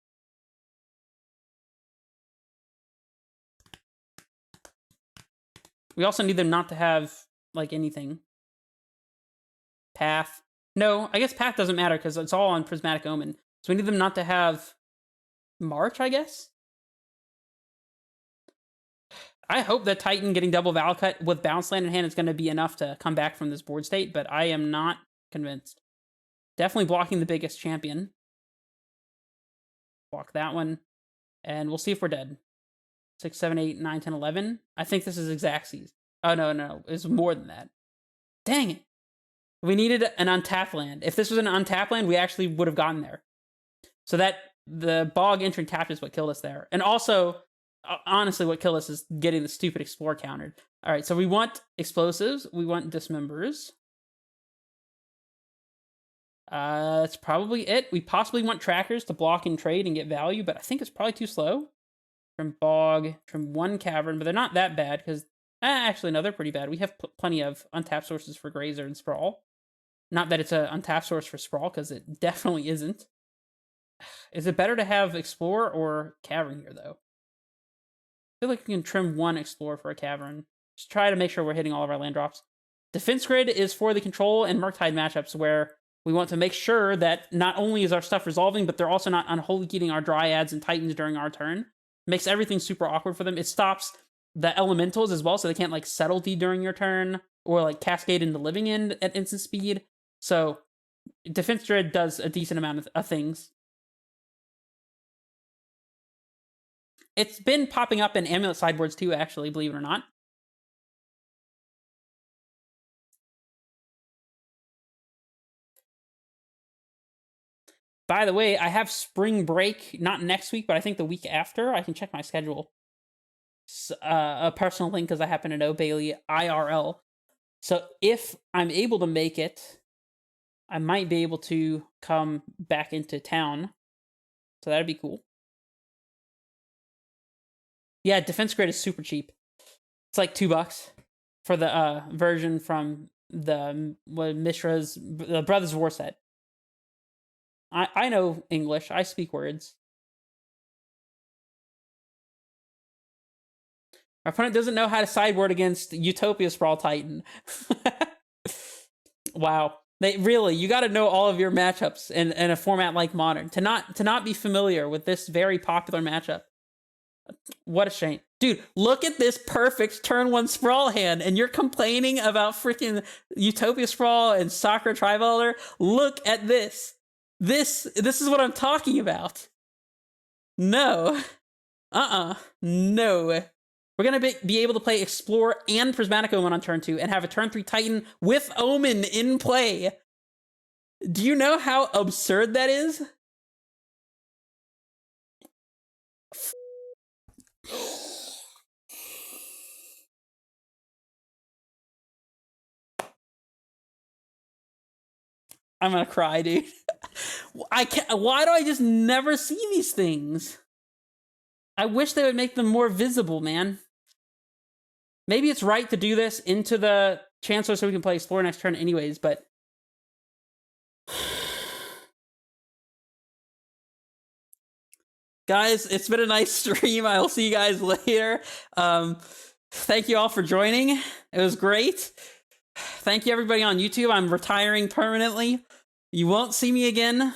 We also need them not to have, like, anything. Path. No, I guess Path doesn't matter because it's all on Prismatic Omen. So we need them not to have March, I guess? I hope that Titan getting double Valakut with bounce land in hand is going to be enough to come back from this board state, but I am not convinced. Definitely blocking the biggest champion. Block that one. And we'll see if we're dead. 6, 7, 8, 9, 10, 11. I think this is Xaxes. Oh, no. It's more than that. Dang it. We needed an untapped land. If this was an untapped land, we actually would have gotten there. So that the Bog entering tapped is what killed us there. And also, honestly, what killed us is getting the stupid Explore countered. All right, so we want explosives. We want dismembers. That's probably it. We possibly want trackers to block and trade and get value, but I think it's probably too slow. From Bog, from 1 cavern, but they're not that bad because, actually, no, they're pretty bad. We have plenty of untapped sources for Grazer and Sprawl. Not that it's an untapped source for Sprawl, because it definitely isn't. Is it better to have Explorer or Cavern here, though? I feel like we can trim 1 Explorer for a Cavern. Just try to make sure we're hitting all of our land drops. Defense Grid is for the Control and Murktide matchups, where we want to make sure that not only is our stuff resolving, but they're also not unholy keating our Dryads and Titans during our turn. Makes everything super awkward for them. It stops the elementals as well, so they can't, like, subtlety during your turn, or, like, cascade into living end at instant speed. So, Defense Grid does a decent amount of things. It's been popping up in Amulet sideboards too, actually, believe it or not. By the way, I have spring break, not next week, but I think the week after. I can check my schedule. A personal link, because I happen to know Bailey IRL. So if I'm able to make it, I might be able to come back into town. So that'd be cool. Yeah, Defense Grid is super cheap. It's like $2 for the version from the Mishra's the Brothers of War set. I know English. I speak words. Our opponent doesn't know how to sideboard against Utopia Sprawl Titan. Wow. You got to know all of your matchups in a format like Modern to not be familiar with this very popular matchup. What a shame. Dude, look at this perfect turn 1 Sprawl hand, and you're complaining about freaking Utopia Sprawl and Sakura Trivalor? Look at this. This is what I'm talking about. No. No. We're going to be able to play Explore and Prismatic Omen on turn 2 and have a turn 3 Titan with Omen in play. Do you know how absurd that is? I'm gonna cry, dude. I can't. Why do I just never see these things? I wish they would make them more visible, man. Maybe it's right to do this into the Chancellor so we can play Explore next turn anyways, but... Guys, it's been a nice stream. I'll see you guys later. Thank you all for joining. It was great. Thank you everybody on YouTube. I'm retiring permanently. You won't see me again.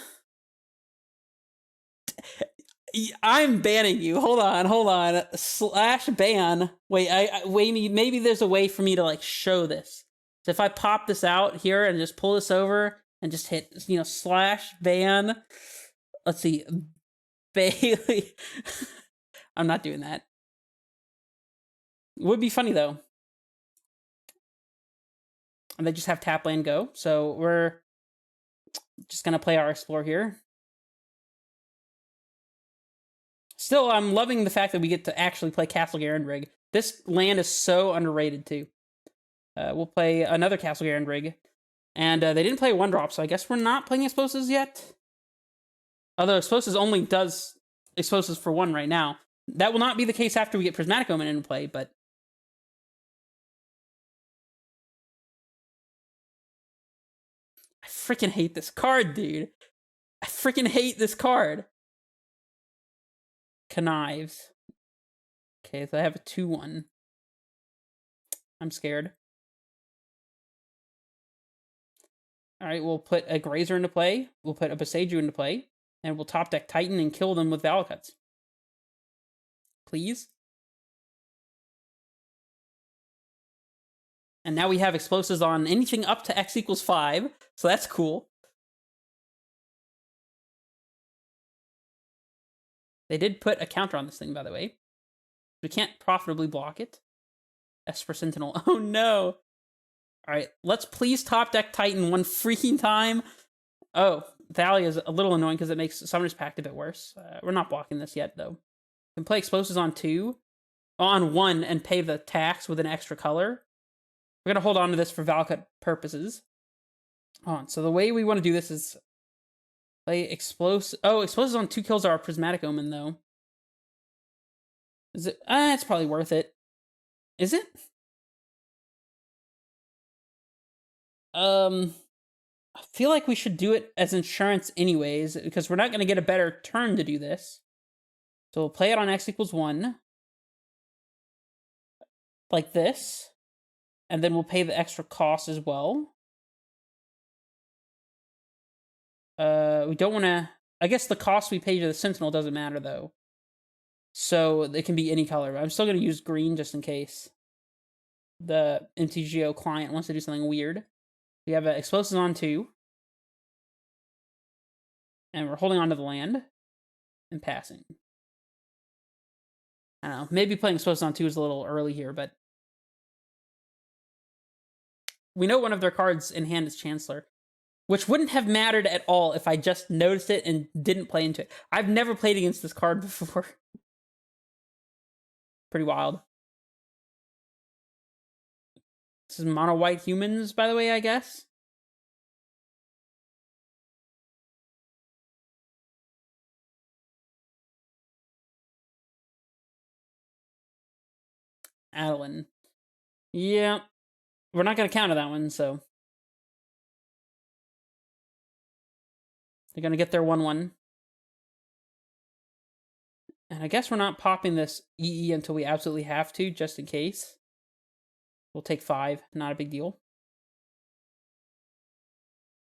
I'm banning you. Hold on. /ban. Wait, maybe there's a way for me to like show this. So if I pop this out here and just pull this over and just hit, /ban. Let's see. Bailey. I'm not doing that. It would be funny though. And they just have tap land go. So we're just gonna play our explore here. Still, I'm loving the fact that we get to actually play Castle Garandrig. This land is so underrated, too. We'll play another Castle Garandrig. And they didn't play one drop, so I guess we're not playing Explosives yet. Although Explosives only does Explosives for 1 right now. That will not be the case after we get Prismatic Omen into play, but... I freaking hate this card, dude. I freaking hate this card. Connives. Okay, so I have a 2/1. I'm scared. Alright, we'll put a Grazer into play. We'll put a Boseiju into play. And we'll top deck Titan and kill them with Valakuts. Please. And now we have explosives on anything up to X = 5. So that's cool. They did put a counter on this thing, by the way. We can't profitably block it. Esper Sentinel. Oh no. Alright, let's please top deck Titan one freaking time. Oh, Thalia is a little annoying because it makes Summoner's Pact a bit worse. We're not blocking this yet, though. We can play explosives on 2. On 1 and pay the tax with an extra color. We're going to hold on to this for Valakut purposes. So the way we want to do this is play explosive. Oh, explosives on 2 kills are a Prismatic Omen, though. Is it? It's probably worth it. Is it? I feel like we should do it as insurance anyways, because we're not going to get a better turn to do this. So we'll play it on X = 1. Like this. And then we'll pay the extra cost as well. We don't want to... I guess the cost we pay to the Sentinel doesn't matter, though. So it can be any color. I'm still going to use green just in case the MTGO client wants to do something weird. We have explosives on 2. And we're holding on to the land. And passing. I don't know. Maybe playing explosives on 2 is a little early here, but... We know one of their cards in hand is Chancellor. Which wouldn't have mattered at all if I just noticed it and didn't play into it. I've never played against this card before. Pretty wild. This is mono white humans, by the way, I guess. Adeline. Yeah. We're not going to counter that one, so. They're going to get their 1/1. And I guess we're not popping this EE until we absolutely have to, just in case. We'll take 5. Not a big deal.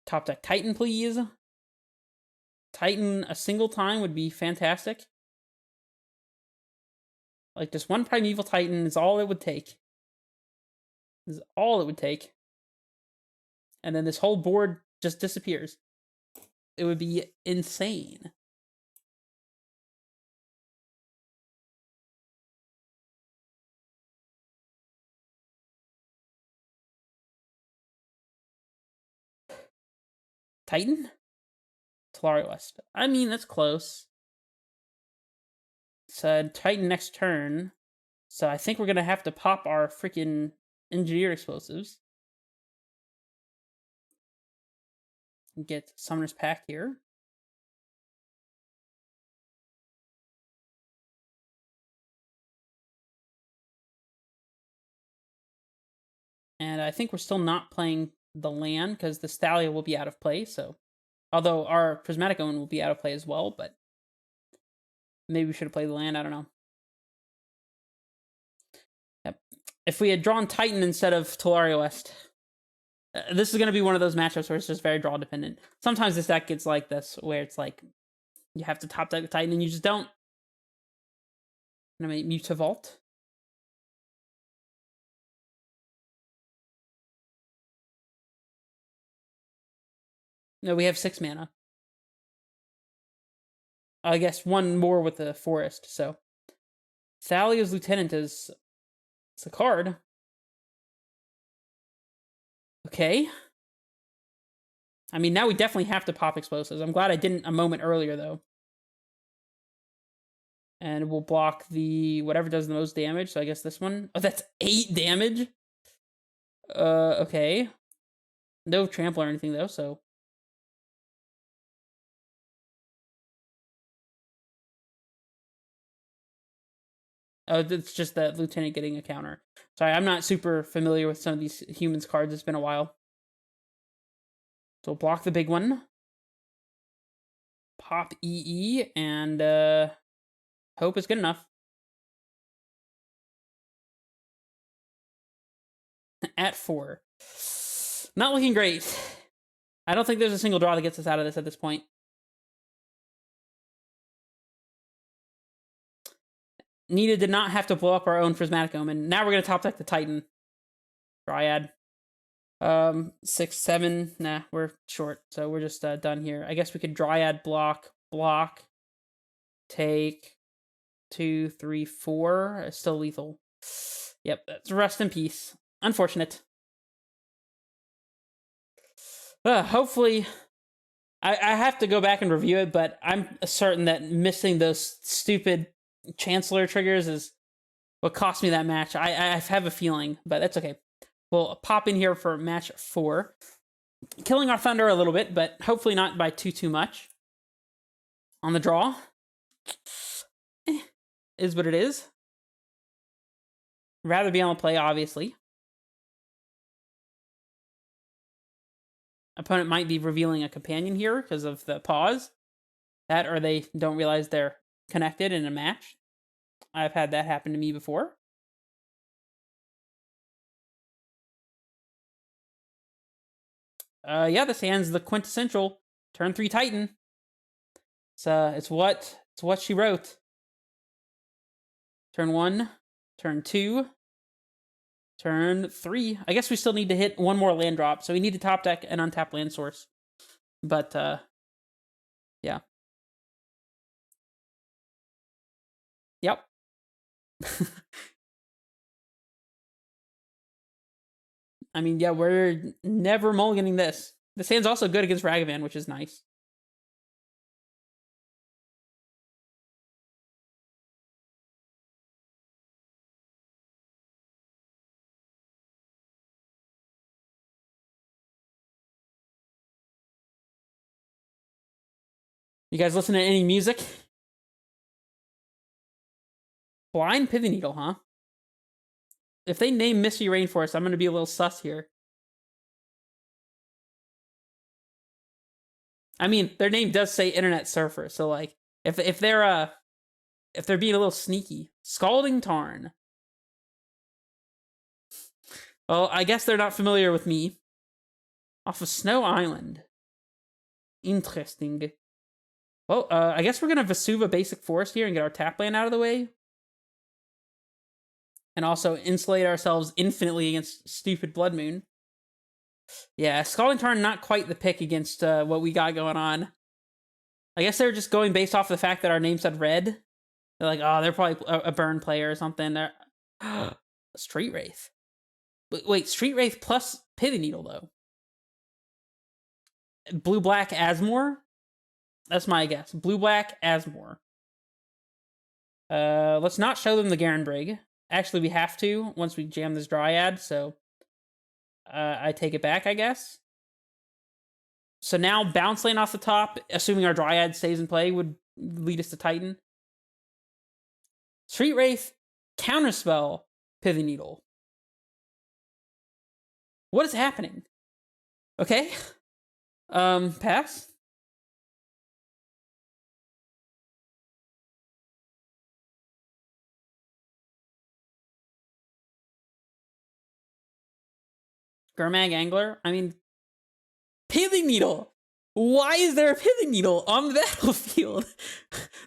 Top deck Titan, please. Titan a single time would be fantastic. Like, just one Primeval Titan is all it would take. Is all it would take. And then this whole board just disappears. It would be insane. Titan? Talari West. I mean, that's close. So Titan next turn. So I think we're going to have to pop our freaking Engineer explosives. Get Summoner's Pact here. And I think we're still not playing the land because the Thalia will be out of play. So, although our Prismatic Omen will be out of play as well, but maybe we should have played the land. I don't know. Yep. If we had drawn Titan instead of Tolaria West, this is going to be one of those matchups where it's just very draw dependent. Sometimes this deck gets like this, where it's like you have to top deck the Titan and you just don't. I'm going to make Mutavault. No, we have 6 mana. I guess 1 more with the Forest, so. Thalia's Lieutenant is... It's a card. Okay. I mean, now we definitely have to pop Explosives. I'm glad I didn't a moment earlier, though. And we'll block the... whatever does the most damage, so I guess this one. Oh, that's 8 damage? Okay. No trample or anything, though, so... Oh, it's just that Lieutenant getting a counter. Sorry, I'm not super familiar with some of these humans cards. It's been a while. So block the big one. Pop EE, and hope is good enough. At 4. Not looking great. I don't think there's a single draw that gets us out of this at this point. Nita did not have to blow up our own Prismatic Omen. Now we're going to top deck the Titan. Dryad. 6, 7. Nah, we're short, so we're just done here. I guess we could Dryad block, take 2, 3, 4. It's still lethal. Yep, that's rest in peace. Unfortunate. Hopefully, I have to go back and review it, but I'm certain that missing those stupid Chancellor triggers is what cost me that match. I have a feeling, but that's okay. We'll pop in here for match 4. Killing our Thunder a little bit, but hopefully not by too much. On the draw. Is what it is. Rather be on the play, obviously. Opponent might be revealing a companion here because of the pause. That, or they don't realize they're connected in a match. I've had that happen to me before. Yeah, this hand's the quintessential turn 3 Titan. It's what she wrote. Turn 1, turn 2, turn 3. I guess we still need to hit 1 more land drop, so we need to top deck an untapped land source. But yeah. Yep. I mean, yeah, we're never mulliganing this. This hand's also good against Ragavan, which is nice. You guys listen to any music? Blind Pithing Needle, huh? If they name Misty Rainforest, I'm going to be a little sus here. I mean, their name does say Internet Surfer, so like, if they're being a little sneaky, Scalding Tarn. Well, I guess they're not familiar with me. Off of Snow Island. Interesting. Well, I guess we're gonna Vesuva Basic Forest here and get our tap land out of the way. And also insulate ourselves infinitely against stupid Blood Moon. Yeah, Scalding Tarn not quite the pick against what we got going on. I guess they're just going based off the fact that our name said red. They're like, oh, they're probably a burn player or something. They're Street Wraith. Wait, Street Wraith plus Pithing Needle, though. Blue-black Asmore? That's my guess. Blue-black Asmore. Let's not show them the Garen Brig. Actually, we have to once we jam this Dryad, so I take it back, I guess. So now bounce lane off the top, assuming our Dryad stays in play, would lead us to Titan. Street Wraith, Counterspell, Pithing Needle. What is happening? Okay. Pass. Gurmag Angler. I mean, Pithing Needle. Why is there a Pithing Needle on the battlefield?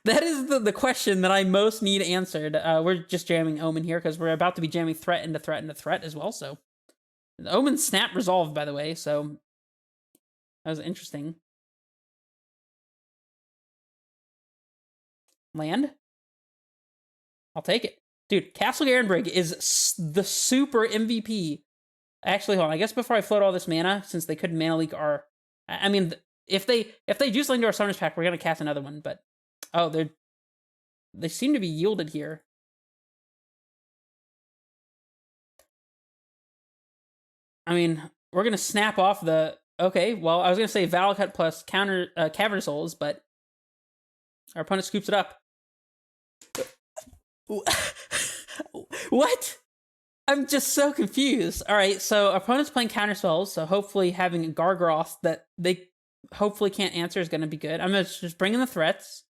That is the question that I most need answered. We're just jamming Omen here because we're about to be jamming threat into threat into threat as well. So, the Omen snap resolved, by the way. So, that was interesting. Land? I'll take it. Dude, Castle Garenbrig is the super MVP. Actually, hold on. I guess before I float all this mana, since they couldn't mana leak our... I mean, if they juice into our Summoners Pack, we're going to cast another one, but... Oh, they seem to be yielded here. I mean, we're going to snap off the... Okay, well, I was going to say Valakut plus counter Cavern Souls, but our opponent scoops it up. What? I'm just so confused. All right, so our opponent's playing counter spells, so hopefully having a Gargoth that they hopefully can't answer is going to be good. I'm going to just bring in the threats.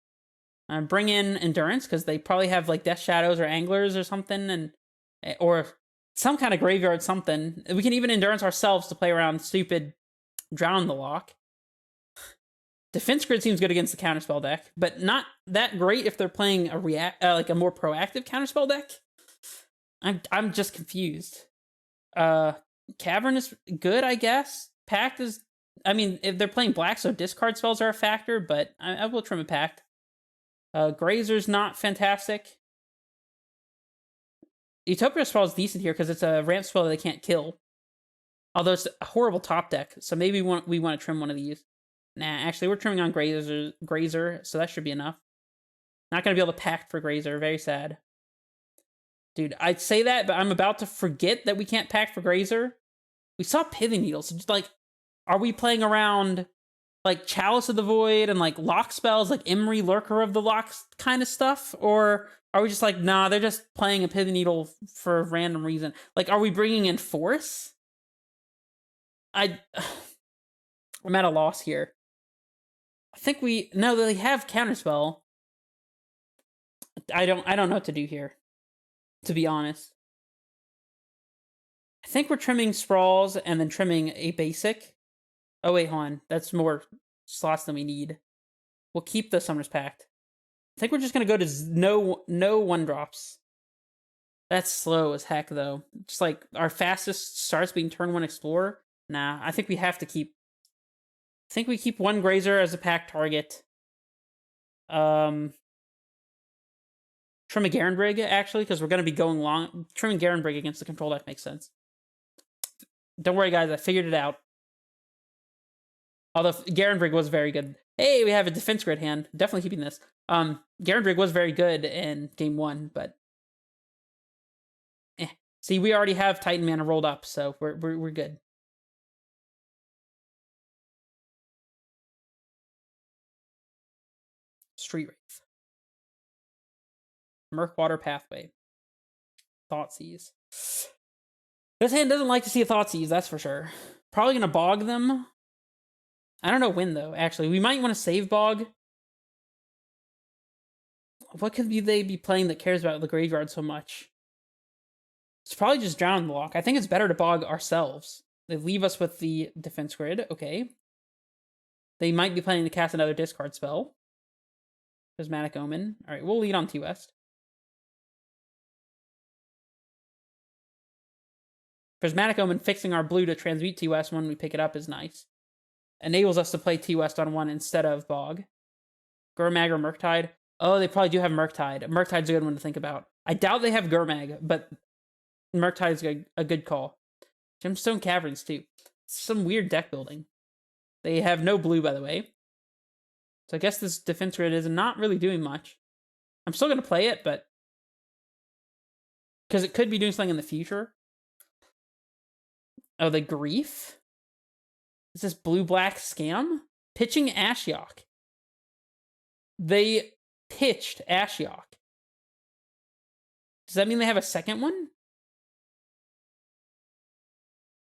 Bring in Endurance, because they probably have like Death Shadows or Anglers or something, or some kind of graveyard something. We can even Endurance ourselves to play around stupid Drown the Lock. Defense Grid seems good against the counterspell deck, but not that great if they're playing a like a more proactive counterspell deck. I'm just confused. Cavern is good, I guess. Pact is... I mean, if they're playing black, so discard spells are a factor, but I will trim a Pact. Grazer's not fantastic. Utopia Sprawl is decent here because it's a ramp spell that they can't kill. Although it's a horrible top deck, so maybe we want to trim one of these. Nah, actually, we're trimming on Grazer, so that should be enough. Not going to be able to Pact for Grazer. Very sad. Dude, I'd say that, but I'm about to forget that we can't Pact for Grazer. We saw Pithing Needles. So just like, are we playing around like Chalice of the Void and like lock spells, like Imri, Lurker of the Locks kind of stuff? Or are we just like, nah, they're just playing a Pithing Needle for a random reason? Like, are we bringing in Force? I'm at a loss here. I think no, they have Counterspell. I don't know what to do here, to be honest. I think we're trimming Sprawls and then trimming a basic. Oh, wait, hold on. That's more slots than we need. We'll keep the Summoner's Pact. I think we're just going to go to no one-drops. That's slow as heck, though. Just like our fastest starts being turn 1 Explorer. Nah, I think we have to keep... I think we keep one Grazer as a Pact target. Trim a Garenbrig, actually, because we're going to be going long. Trimming Garenbrig against the control deck makes sense. Don't worry, guys. I figured it out. Although Garenbrig was very good. Hey, we have a Defense Grid hand. Definitely keeping this. Garenbrig was very good in Game 1, but... See, we already have Titan Mana rolled up, so we're good. Street Wraith. Murkwater Pathway. Thoughtseize. This hand doesn't like to see a Thoughtseize, that's for sure. Probably going to bog them. I don't know when, though, actually. We might want to save bog. What could they be playing that cares about the graveyard so much? It's probably just Drown the Lock. I think it's better to bog ourselves. They leave us with the Defense Grid. Okay. They might be planning to cast another discard spell. Prismatic Omen. Alright, we'll lead on T-West. Prismatic Omen fixing our blue to transmute T-West when we pick it up is nice. Enables us to play T-West on 1 instead of Bog. Gurmag or Murktide. Oh, they probably do have Murktide. Murktide's a good one to think about. I doubt they have Gurmag, but Murktide's a good call. Gemstone Caverns, too. Some weird deck building. They have no blue, by the way. So I guess this Defense Grid is not really doing much. I'm still going to play it, but... because it could be doing something in the future. Oh, the Grief? Is this blue-black scam? Pitching Ashiok. They pitched Ashiok. Does that mean they have a second one?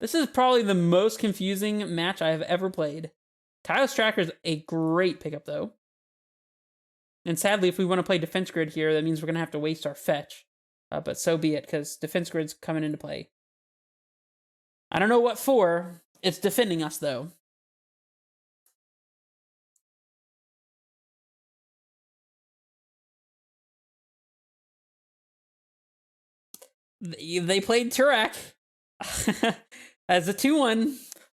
This is probably the most confusing match I have ever played. Tireless Tracker's a great pickup, though. And sadly, if we want to play Defense Grid here, that means we're going to have to waste our fetch. But so be it, because Defense Grid's coming into play. I don't know what for. It's defending us, though. They played Turak as a 2-1.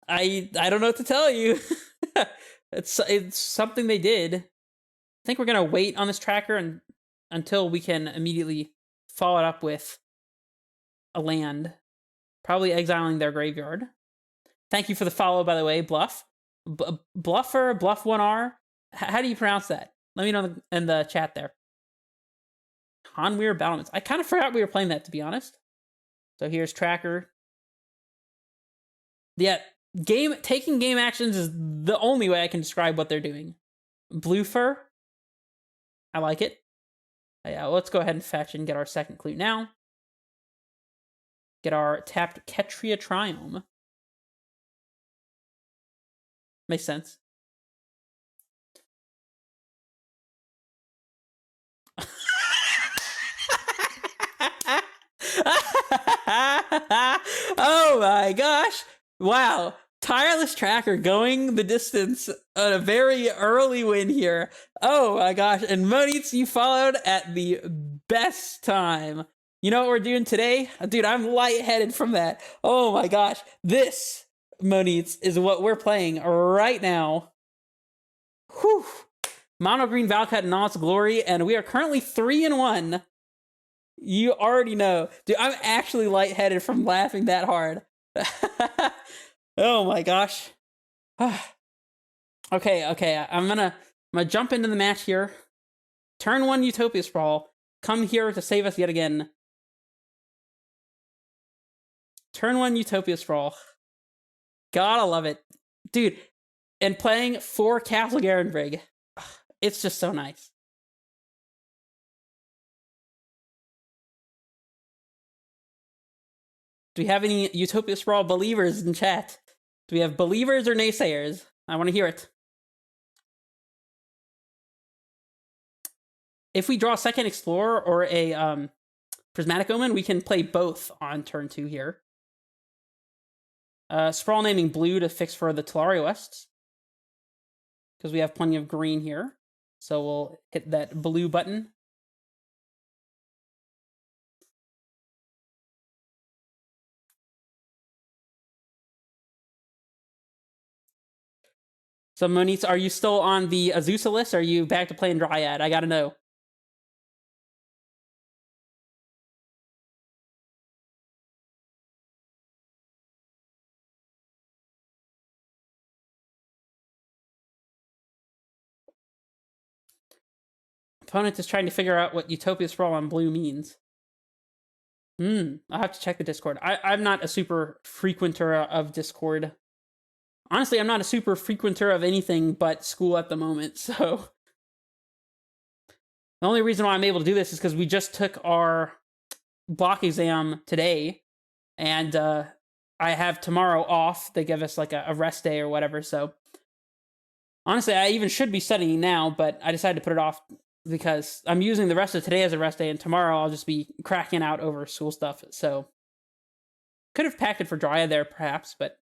I don't know what to tell you. It's something they did. I think we're gonna wait on this tracker until we can immediately follow it up with a land, probably exiling their graveyard. Thank you for the follow, by the way, Bluff. Bluffer, Bluff1R. How do you pronounce that? Let me know in the chat there. Hanweir Battlements. I kind of forgot we were playing that, to be honest. So here's Tracker. Yeah, taking game actions is the only way I can describe what they're doing. Blue Fur. I like it. Yeah, let's go ahead and fetch and get our second clue now. Get our tapped Ketria Triome. Makes sense. Oh my gosh. Wow. Tireless Tracker going the distance on a very early win here. Oh my gosh. And Moniz, you followed at the best time. You know what we're doing today? Dude, I'm lightheaded from that. Oh my gosh. This, Moniz, is what we're playing right now. Whew. Mono Green Valakut in all its glory, and we are currently 3-1. You already know. Dude, I'm actually lightheaded from laughing that hard. Oh my gosh. Okay. I'm gonna jump into the match here. Turn 1 Utopia Sprawl. Come here to save us yet again. Turn 1 Utopia Sprawl. Gotta love it. Dude, and playing 4 Castle Garenbrig. It's just so nice. Do we have any Utopia Sprawl believers in chat? Do we have believers or naysayers? I want to hear it. If we draw a second Explorer or a Prismatic Omen, we can play both on turn 2 here. Sprawl naming blue to fix for the Telaria Wests, because we have plenty of green here. So we'll hit that blue button. So Moniz, are you still on the Azusa list, or are you back to playing Dryad? I gotta know. Opponent is trying to figure out what Utopia Sprawl on blue means. I'll have to check the Discord. I'm not a super frequenter of Discord. Honestly, I'm not a super frequenter of anything but school at the moment, so... The only reason why I'm able to do this is because we just took our block exam today, and I have tomorrow off. They give us like a rest day or whatever, so... Honestly, I even should be studying now, but I decided to put it off because I'm using the rest of today as a rest day, and tomorrow I'll just be cracking out over school stuff, so... Could have packed it for Dryad there, perhaps, but...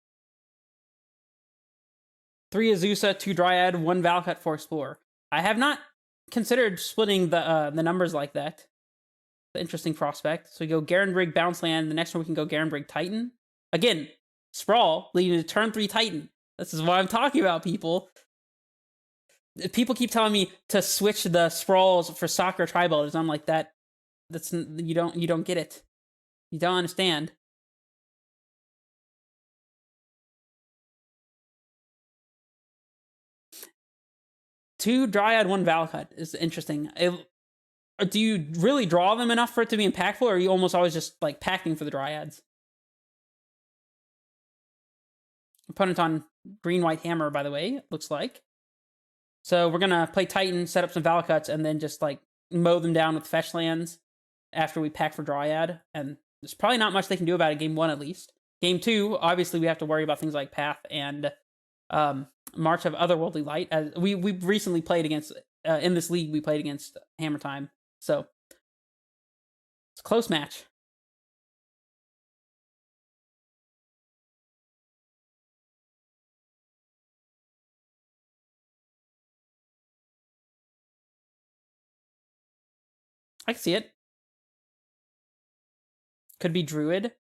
3 Azusa, 2 Dryad, 1 Valakut, 4 Explorer. I have not considered splitting the numbers like that. It's an interesting prospect. So we go Garenbrig, Bounce Land. The next one we can go Garenbrig, Titan. Again, Sprawl leading to turn 3 Titan. This is what I'm talking about, people. People keep telling me to switch the Sprawls for Soccer Tri-Builders. I'm like, that's you don't get it. You don't understand. Two Dryad, 1 Valakut is interesting. Do you really draw them enough for it to be impactful, or are you almost always just like packing for the Dryads? Opponent on green-white hammer, by the way, it looks like. So we're gonna play Titan, set up some Valakuts, and then just like mow them down with fetch lands after we pack for Dryad. And there's probably not much they can do about it game 1 at least. Game 2, obviously we have to worry about things like Path and March of Otherworldly Light. As we recently played against, in this league, we played against Hammer Time. So, it's a close match. I can see it. Could be Druid.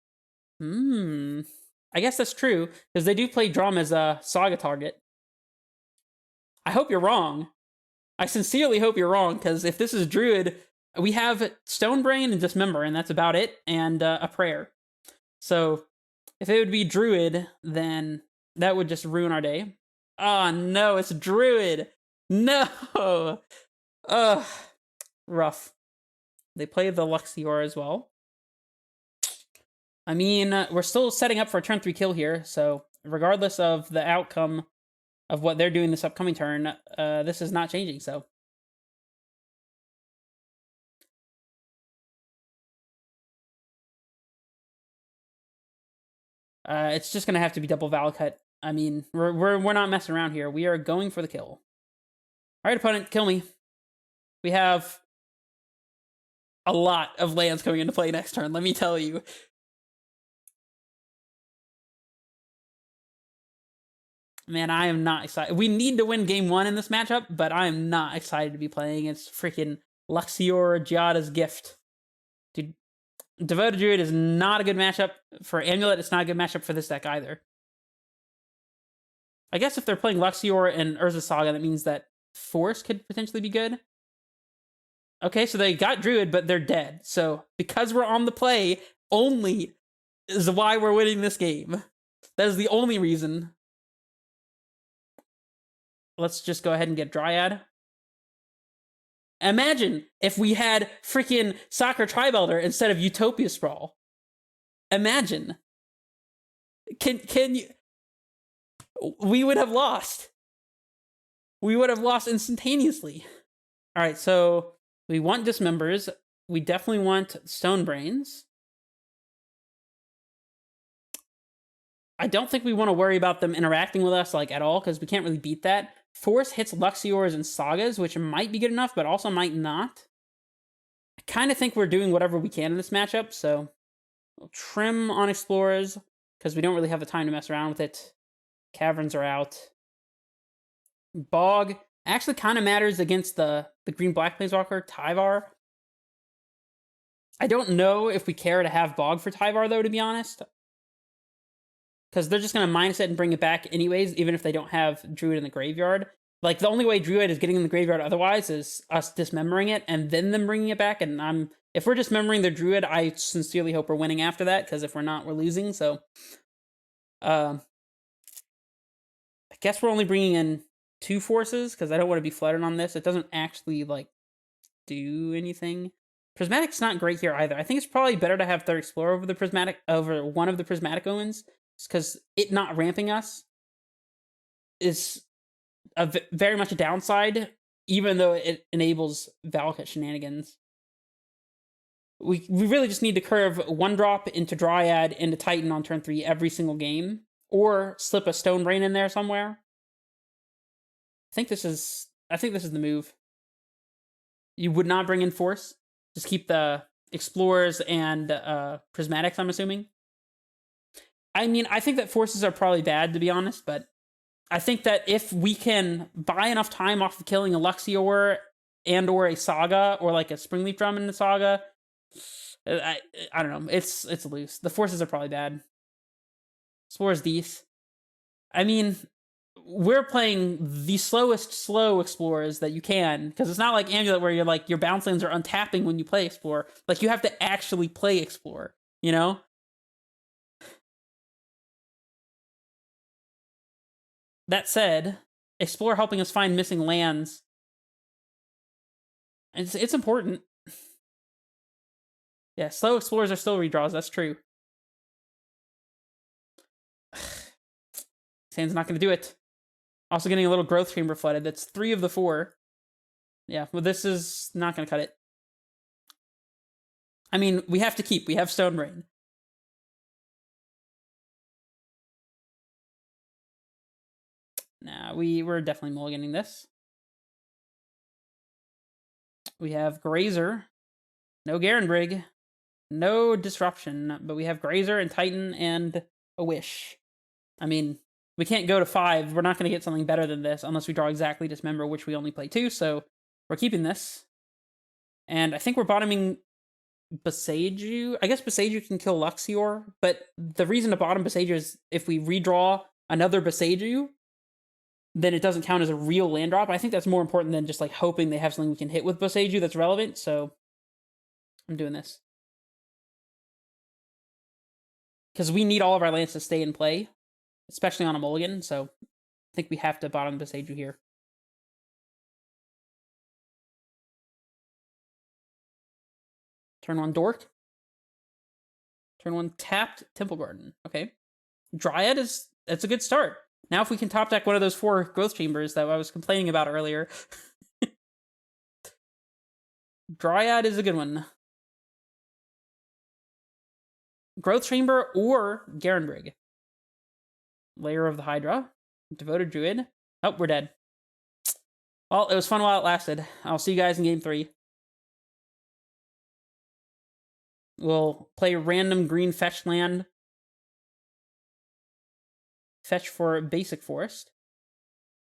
I guess that's true, because they do play Drum as a Saga target. I hope you're wrong. I sincerely hope you're wrong, because if this is Druid, we have Stone Brain and Dismember, and that's about it, and a Prayer. So, if it would be Druid, then that would just ruin our day. Oh no, it's Druid! No! Ugh. Rough. They play the Luxior as well. I mean, we're still setting up for a turn 3 kill here, so regardless of the outcome of what they're doing this upcoming turn, this is not changing, so. It's just gonna have to be double Valakut. I mean, we're not messing around here. We are going for the kill. Alright, opponent, kill me. We have a lot of lands coming into play next turn, let me tell you. Man, I am not excited. We need to win game 1 in this matchup, but I am not excited to be playing against freaking Luxior Giada's Gift. Dude, Devoted Druid is not a good matchup for Amulet. It's not a good matchup for this deck either. I guess if they're playing Luxior and Urza Saga, that means that Force could potentially be good. Okay, so they got Druid, but they're dead. So because we're on the play only is why we're winning this game. That is the only reason. Let's just go ahead and get Dryad. Imagine if we had freaking Soccer Tribe-Elder instead of Utopia Sprawl. Imagine. Can you... We would have lost. We would have lost instantaneously. Alright, so we want Dismembers. We definitely want Stone Brains. I don't think we want to worry about them interacting with us like at all, because we can't really beat that. Force hits Luxiors and Sagas, which might be good enough, but also might not. I kind of think we're doing whatever we can in this matchup, so we'll trim on Explorers, because we don't really have the time to mess around with it. Caverns are out. Bog actually kind of matters against the green-black Planeswalker, Tyvar. I don't know if we care to have Bog for Tyvar, though, to be honest. Because they're just going to minus it and bring it back anyways, even if they don't have Druid in the graveyard. Like, the only way Druid is getting in the graveyard otherwise is us dismembering it and then them bringing it back. And if we're dismembering their Druid, I sincerely hope we're winning after that, because if we're not, we're losing. So, I guess we're only bringing in 2 forces, because I don't want to be flooded on this. It doesn't actually, like, do anything. Prismatic's not great here either. I think it's probably better to have Third Explorer over the Prismatic, over one of the Prismatic Omens, because it not ramping us is very much a downside, even though it enables Valakut shenanigans. We really just need to curve 1-drop into Dryad into Titan on turn 3 every single game, or slip a Stone Brain in there somewhere. I think this is the move. You would not bring in Force. Just keep the Explorers and Prismatics, I'm assuming. I mean, I think that Forces are probably bad, to be honest, but I think that if we can buy enough time off of killing a Luxior and or a Saga, or like a Springleaf Drum in the Saga, I don't know. It's loose. The Forces are probably bad. Explorers these. I mean, we're playing the slowest slow Explorers that you can, because it's not like Amulet where you're like, your bounce lands are untapping when you play Explorer. Like, you have to actually play Explorer, you know? That said, Explore helping us find missing lands, it's important. Yeah, slow Explorers are still redraws, that's true. Sand's not going to do it. Also getting a little Growth Chamber flooded. That's 3 of the 4. Yeah, well, this is not going to cut it. I mean, we have to keep. We have Stone Brain. Nah, we're definitely mulliganing this. We have Grazer. No Garenbrig. No Disruption, but we have Grazer and Titan and a Wish. I mean, we can't go to 5. We're not going to get something better than this unless we draw exactly Dismember, which we only play 2, so we're keeping this. And I think we're bottoming Boseiju. I guess Boseiju can kill Luxior, but the reason to bottom Boseiju is if we redraw another Boseiju, then it doesn't count as a real land drop. I think that's more important than just like hoping they have something we can hit with Boseiju that's relevant, so I'm doing this. Because we need all of our lands to stay in play, especially on a mulligan, so I think we have to bottom Boseiju here. Turn 1 Dork. Turn 1 tapped Temple Garden. Okay. Dryad that's a good start. Now if we can top deck one of those 4 growth chambers that I was complaining about earlier. Dryad is a good one. Growth Chamber or Garenbrig. Layer of the Hydra. Devoted Druid. Oh, we're dead. Well, it was fun while it lasted. I'll see you guys in game 3. We'll play random green fetch land. Fetch for basic forest.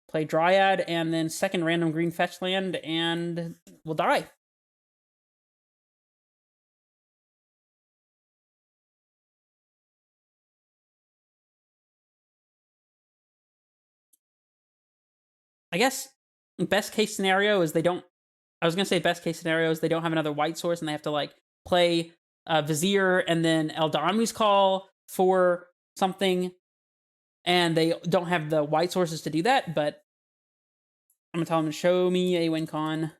Play Dryad, and then second random green fetch land, and we'll die. I guess best case scenario is they don't... I was going to say best case scenario is they don't have another white source, and they have to, like, play Vizier and then Eldami's Call for something, and they don't have the white sources to do that, but I'm going to tell them to show me a win con.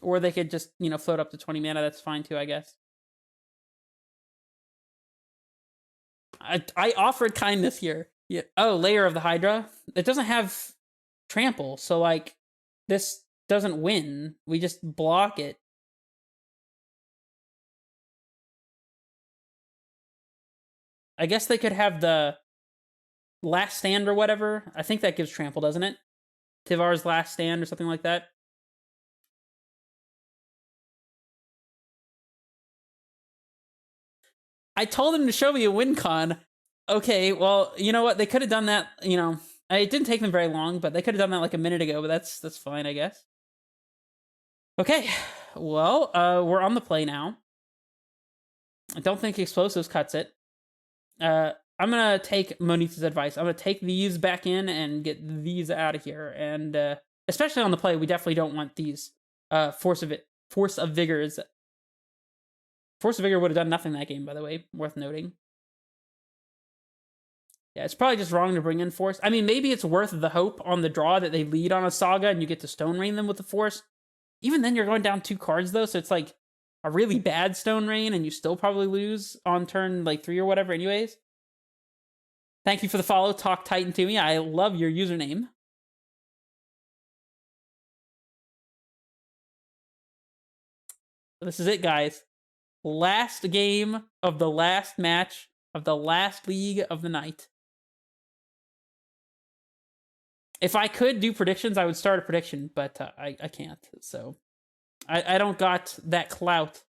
Or they could just, float up to 20 mana. That's fine too, I guess. I offered kindness here. Yeah. Oh, Layer of the Hydra. It doesn't have trample, so, like, this doesn't win. We just block it. I guess they could have the Last Stand or whatever. I think that gives trample, doesn't it? Tivar's Last Stand or something like that. I told him to show me a win con. Okay, well, you know what? They could have done that, it didn't take them very long, but they could have done that like a minute ago, but that's fine, I guess. Okay, well, we're on the play now. I don't think Explosives cuts it. I'm going to take Monita's advice. I'm going to take these back in and get these out of here. And especially on the play, we definitely don't want these Force of Vigors. Force of Vigor would have done nothing that game, by the way. Worth noting. Yeah, it's probably just wrong to bring in Force. I mean, maybe it's worth the hope on the draw that they lead on a Saga and you get to Stone Rain them with the Force. Even then, you're going down 2 cards, though, so it's like a really bad Stone Rain, and you still probably lose on turn, like, 3 or whatever anyways. Thank you for the follow. Talk Titan to me. I love your username. This is it, guys. Last game of the last match of the last league of the night. If I could do predictions, I would start a prediction, but I can't. So I don't got that clout,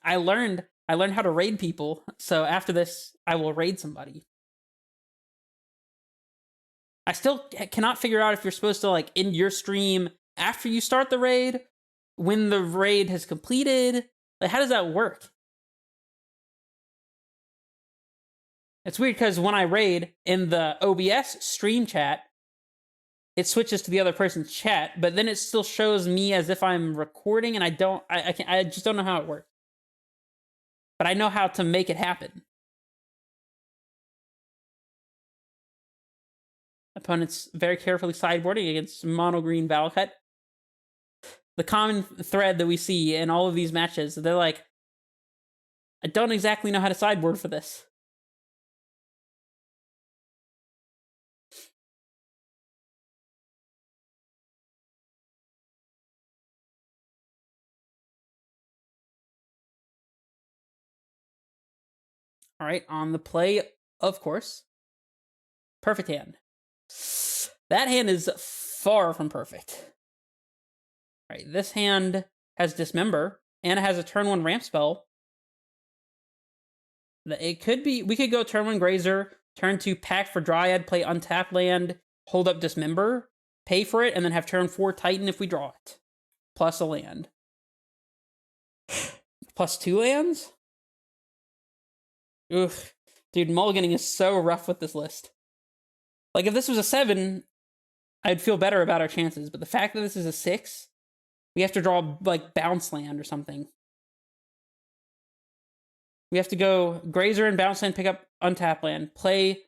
I learned how to raid people, so after this, I will raid somebody. I still cannot figure out if you're supposed to, like, end your stream after you start the raid, when the raid has completed. Like, how does that work? It's weird, because when I raid in the OBS stream chat, it switches to the other person's chat, but then it still shows me as if I'm recording, and I just don't know how it works. But I know how to make it happen. Opponents very carefully sideboarding against mono green Valakut. The common thread that we see in all of these matches, they're like, I don't exactly know how to sideboard for this. All right, on the play, of course. Perfect hand. That hand is far from perfect. All right, this hand has Dismember, and it has a turn 1 ramp spell. It could be, we could go turn 1 Grazer, turn 2 Pact for Dryad, play untap land, hold up Dismember, pay for it, and then have turn 4 Titan if we draw it. Plus a land. Plus 2 lands? Oof. Dude, mulliganing is so rough with this list. Like, if this was a 7, I'd feel better about our chances, but the fact that this is a 6, we have to draw, like, bounce land or something. We have to go Grazer and bounce land, pick up untap land, play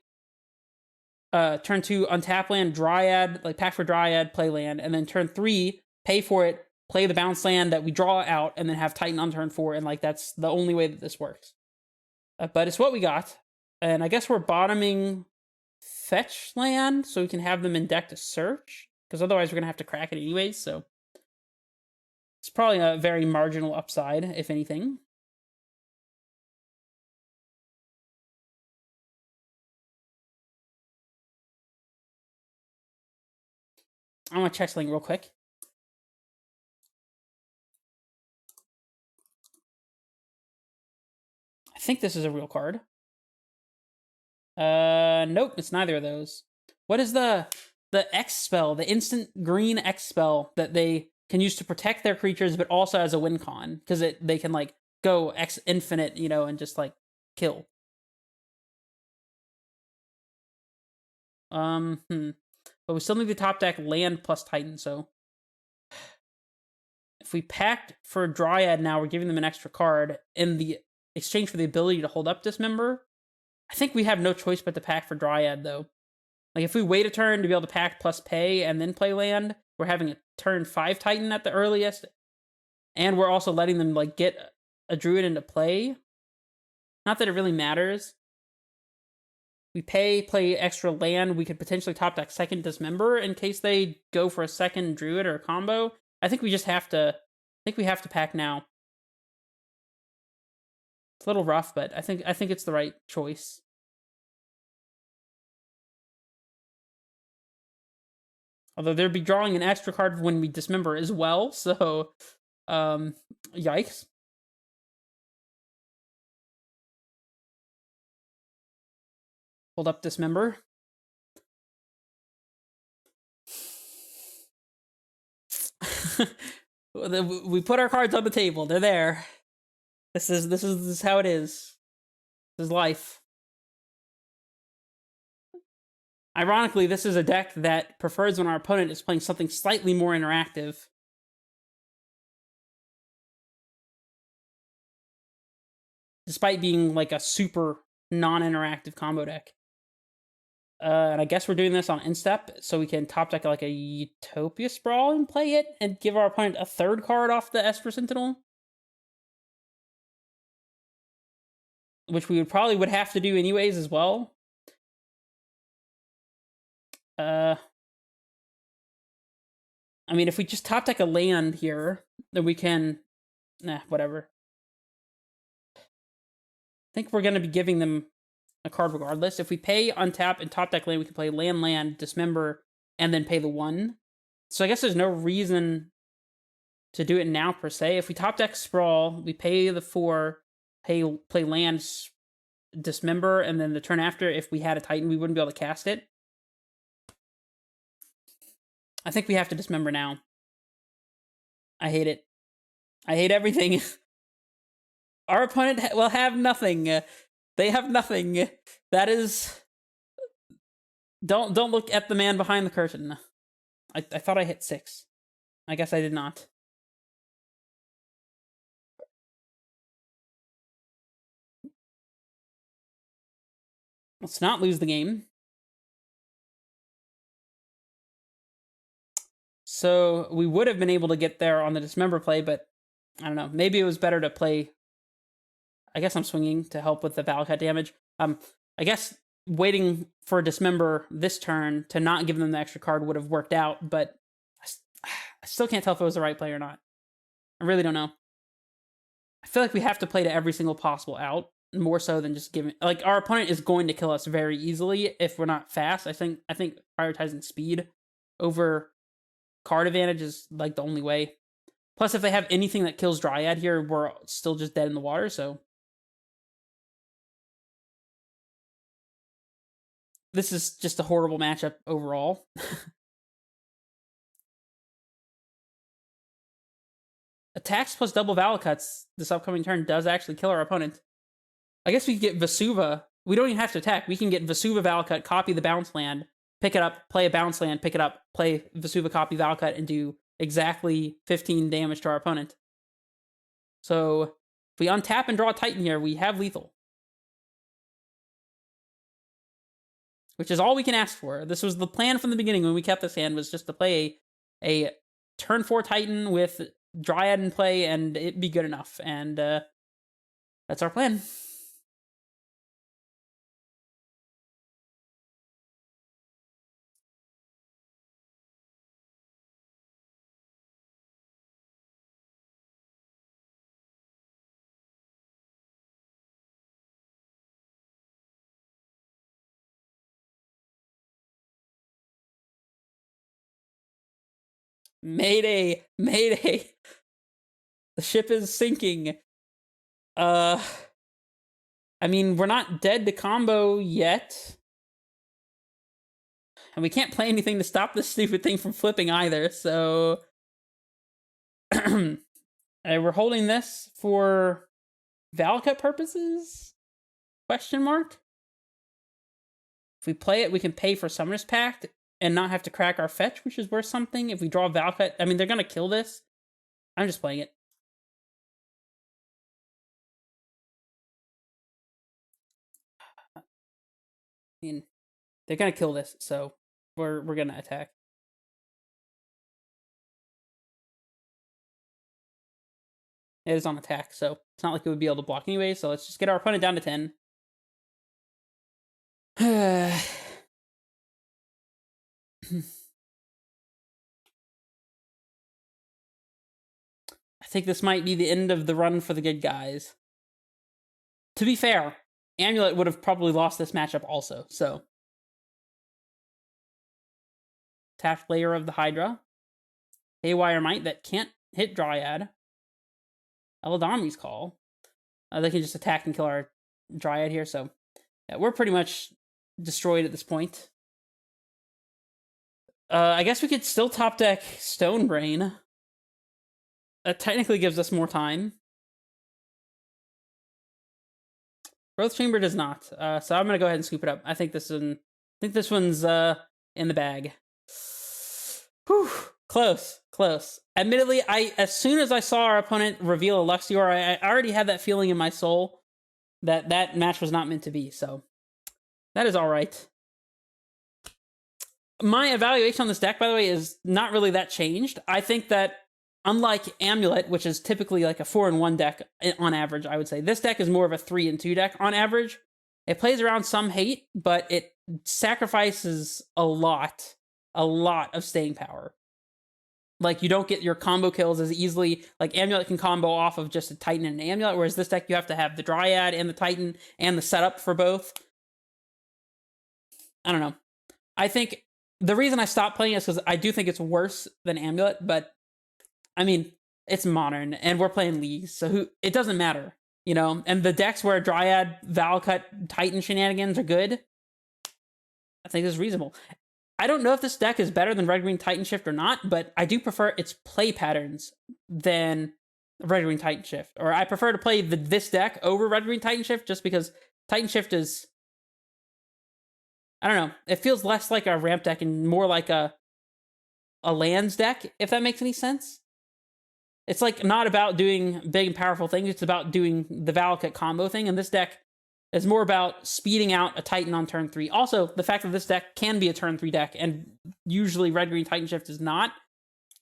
turn 2 untap land, Dryad, like Pact for Dryad, play land, and then turn 3, pay for it, play the bounce land that we draw out, and then have Titan on turn 4, and like that's the only way that this works. But it's what we got, and I guess we're bottoming fetch land so we can have them in deck to search, because otherwise we're going to have to crack it anyways, so it's probably a very marginal upside, if anything. I want to check something real quick. I think this is a real card. Nope, it's neither of those. What is the X spell, the instant green X spell that they can use to protect their creatures, but also as a win con? Because they can, like, go X infinite, you know, and just, like, kill. But we still need the top deck land plus Titan, so if we Pact for Dryad now, we're giving them an extra card in the exchange for the ability to hold up Dismember. I think we have no choice but to Pact for Dryad, though. Like, if we wait a turn to be able to Pact plus pay and then play land, we're having a turn 5 Titan at the earliest, and we're also letting them, like, get a Druid into play. Not that it really matters. We pay, play extra land, we could potentially top deck second Dismember in case they go for a second Druid or a combo. I think we just have to, Pact now. It's a little rough, but I think it's the right choice. Although they'd be drawing an extra card when we Dismember as well, so yikes. Hold up Dismember. We put our cards on the table. They're there. This is how it is. This is life. Ironically, this is a deck that prefers when our opponent is playing something slightly more interactive. Despite being like a super non-interactive combo deck. And I guess we're doing this on instep, so we can top deck like a Utopia Sprawl and play it, and give our opponent a 3rd card off the Esper Sentinel. Which we would have to do anyways as well. I mean, if we just top deck a land here, then we can... whatever. I think we're going to be giving them a card regardless. If we pay, untap, and top deck land, we can play land, Dismember, and then pay the 1. So I guess there's no reason to do it now, per se. If we top deck Sprawl, we pay the 4, play land, Dismember, and then the turn after, if we had a Titan, we wouldn't be able to cast it. I think we have to Dismember now. I hate it. I hate everything. Our opponent will have nothing. They have nothing. That is... Don't look at the man behind the curtain. I thought I hit 6. I guess I did not. Let's not lose the game. So we would have been able to get there on the Dismember play, but I don't know. Maybe it was better to play... I guess I'm swinging to help with the Valakut damage. I guess waiting for a Dismember this turn to not give them the extra card would have worked out, but I still can't tell if it was the right play or not. I really don't know. I feel like we have to play to every single possible out. more so than just giving, like, our opponent is going to kill us very easily if we're not fast. I think prioritizing speed over card advantage is like the only way. Plus, if they have anything that kills Dryad here, we're still just dead in the water, so this is just a horrible matchup overall. Attacks plus double Valakuts this upcoming turn does actually kill our opponent. I guess we could get Vesuva. We don't even have to attack. We can get Vesuva Valakut, copy the bounce land, pick it up, play a bounce land, pick it up, play Vesuva, copy Valakut, and do exactly 15 damage to our opponent. So if we untap and draw a Titan here, we have lethal. Which is all we can ask for. This was the plan from the beginning when we kept this hand, was just to play a turn 4 Titan with Dryad in play, and it'd be good enough. And that's our plan. Mayday! Mayday! The ship is sinking. I mean, we're not dead to combo yet. And we can't play anything to stop this stupid thing from flipping either, so... we're holding this for Valakut purposes? Question mark? If we play it, we can pay for Summoner's Pact and not have to crack our fetch, which is worth something. If we draw Valakut, I mean, they're gonna kill this. I'm just playing it. I mean, they're gonna kill this, so we're gonna attack. It is on attack, so it's not like it would be able to block anyway, so let's just get our opponent down to 10. I think this might be the end of the run for the good guys. To be fair, Amulet would have probably lost this matchup also, so. Tapped Layer of the Hydra. Haywire Might that can't hit Dryad. Eladamri's Call. They can just attack and kill our Dryad here, so yeah, we're pretty much destroyed at this point. I guess we could still top deck Stonebrain. That technically gives us more time. Growth Chamber does not, so I'm gonna go ahead and scoop it up. I think this one's in the bag. Whew, close. Admittedly, as soon as I saw our opponent reveal a Luxior, I already had that feeling in my soul that that match was not meant to be, so that is all right. My evaluation on this deck, by the way, is not really that changed. I think that unlike Amulet, which is typically like a 4-in-1 deck on average, I would say, this deck is more of a 3-in-2 deck on average. It plays around some hate, but it sacrifices a lot of staying power. Like, you don't get your combo kills as easily. Like, Amulet can combo off of just a Titan and an Amulet, whereas this deck, you have to have the Dryad and the Titan and the setup for both. I don't know. I think the reason I stopped playing is because I do think it's worse than Amulet, but I mean, it's modern, and we're playing leagues, so it doesn't matter, you know? And the decks where Dryad, Valakut, Titan shenanigans are good, I think is reasonable. I don't know if this deck is better than Red-Green Titan Shift or not, but I do prefer its play patterns than Red-Green Titan Shift. Or I prefer to play this deck over Red-Green Titan Shift just because Titan Shift is... I don't know. It feels less like a ramp deck and more like a lands deck, if that makes any sense. It's like not about doing big and powerful things. It's about doing the Valakut combo thing. And this deck is more about speeding out a Titan on turn 3. Also, the fact that this deck can be a turn 3 deck and usually Red-Green Titan Shift is not,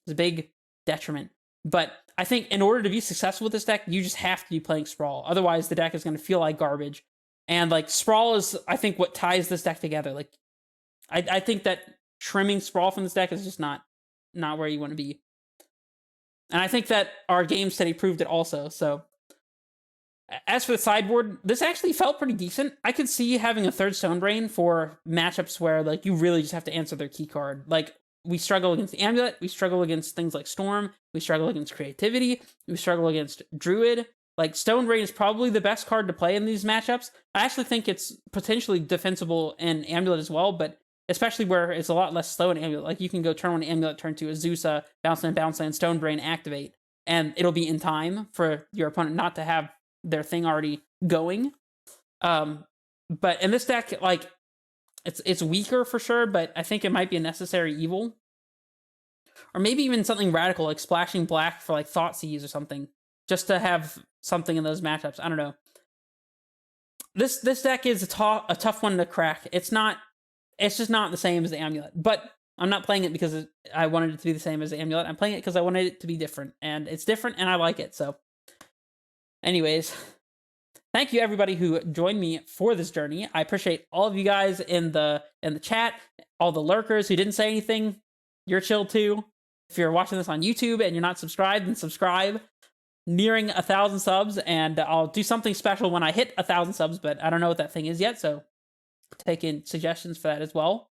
is a big detriment. But I think in order to be successful with this deck, you just have to be playing Sprawl. Otherwise, the deck is going to feel like garbage. And like Sprawl is, I think, what ties this deck together. Like, I think that trimming Sprawl from this deck is just not where you want to be. And I think that our game study proved it also. So As for the sideboard, this actually felt pretty decent. I could see having a third Stone Brain for matchups where like you really just have to answer their key card. Like we struggle against the Amulet, we struggle against things like Storm, we struggle against Creativity, we struggle against Druid. Like Stone Brain is probably the best card to play in these matchups. I actually think it's potentially defensible in Amulet as well, but especially where it's a lot less slow in Amulet. Like you can go turn 1 Amulet, turn 2 Azusa, bounce land, Stone Brain, activate, and it'll be in time for your opponent not to have their thing already going. But in this deck, like it's weaker for sure, but I think it might be a necessary evil. Or maybe even something radical like splashing black for like Thoughtseize or something, just to have something in those matchups. I don't know. This deck is a tough one to crack. It's just not the same as the Amulet. But I'm not playing it because I wanted it to be the same as the Amulet. I'm playing it because I wanted it to be different, and it's different, and I like it. So, anyways, thank you everybody who joined me for this journey. I appreciate all of you guys in the chat, all the lurkers who didn't say anything. You're chill too. If you're watching this on YouTube and you're not subscribed, then subscribe. Nearing 1,000 subs, and I'll do something special when I hit 1,000 subs, but I don't know what that thing is yet, so take in suggestions for that as well.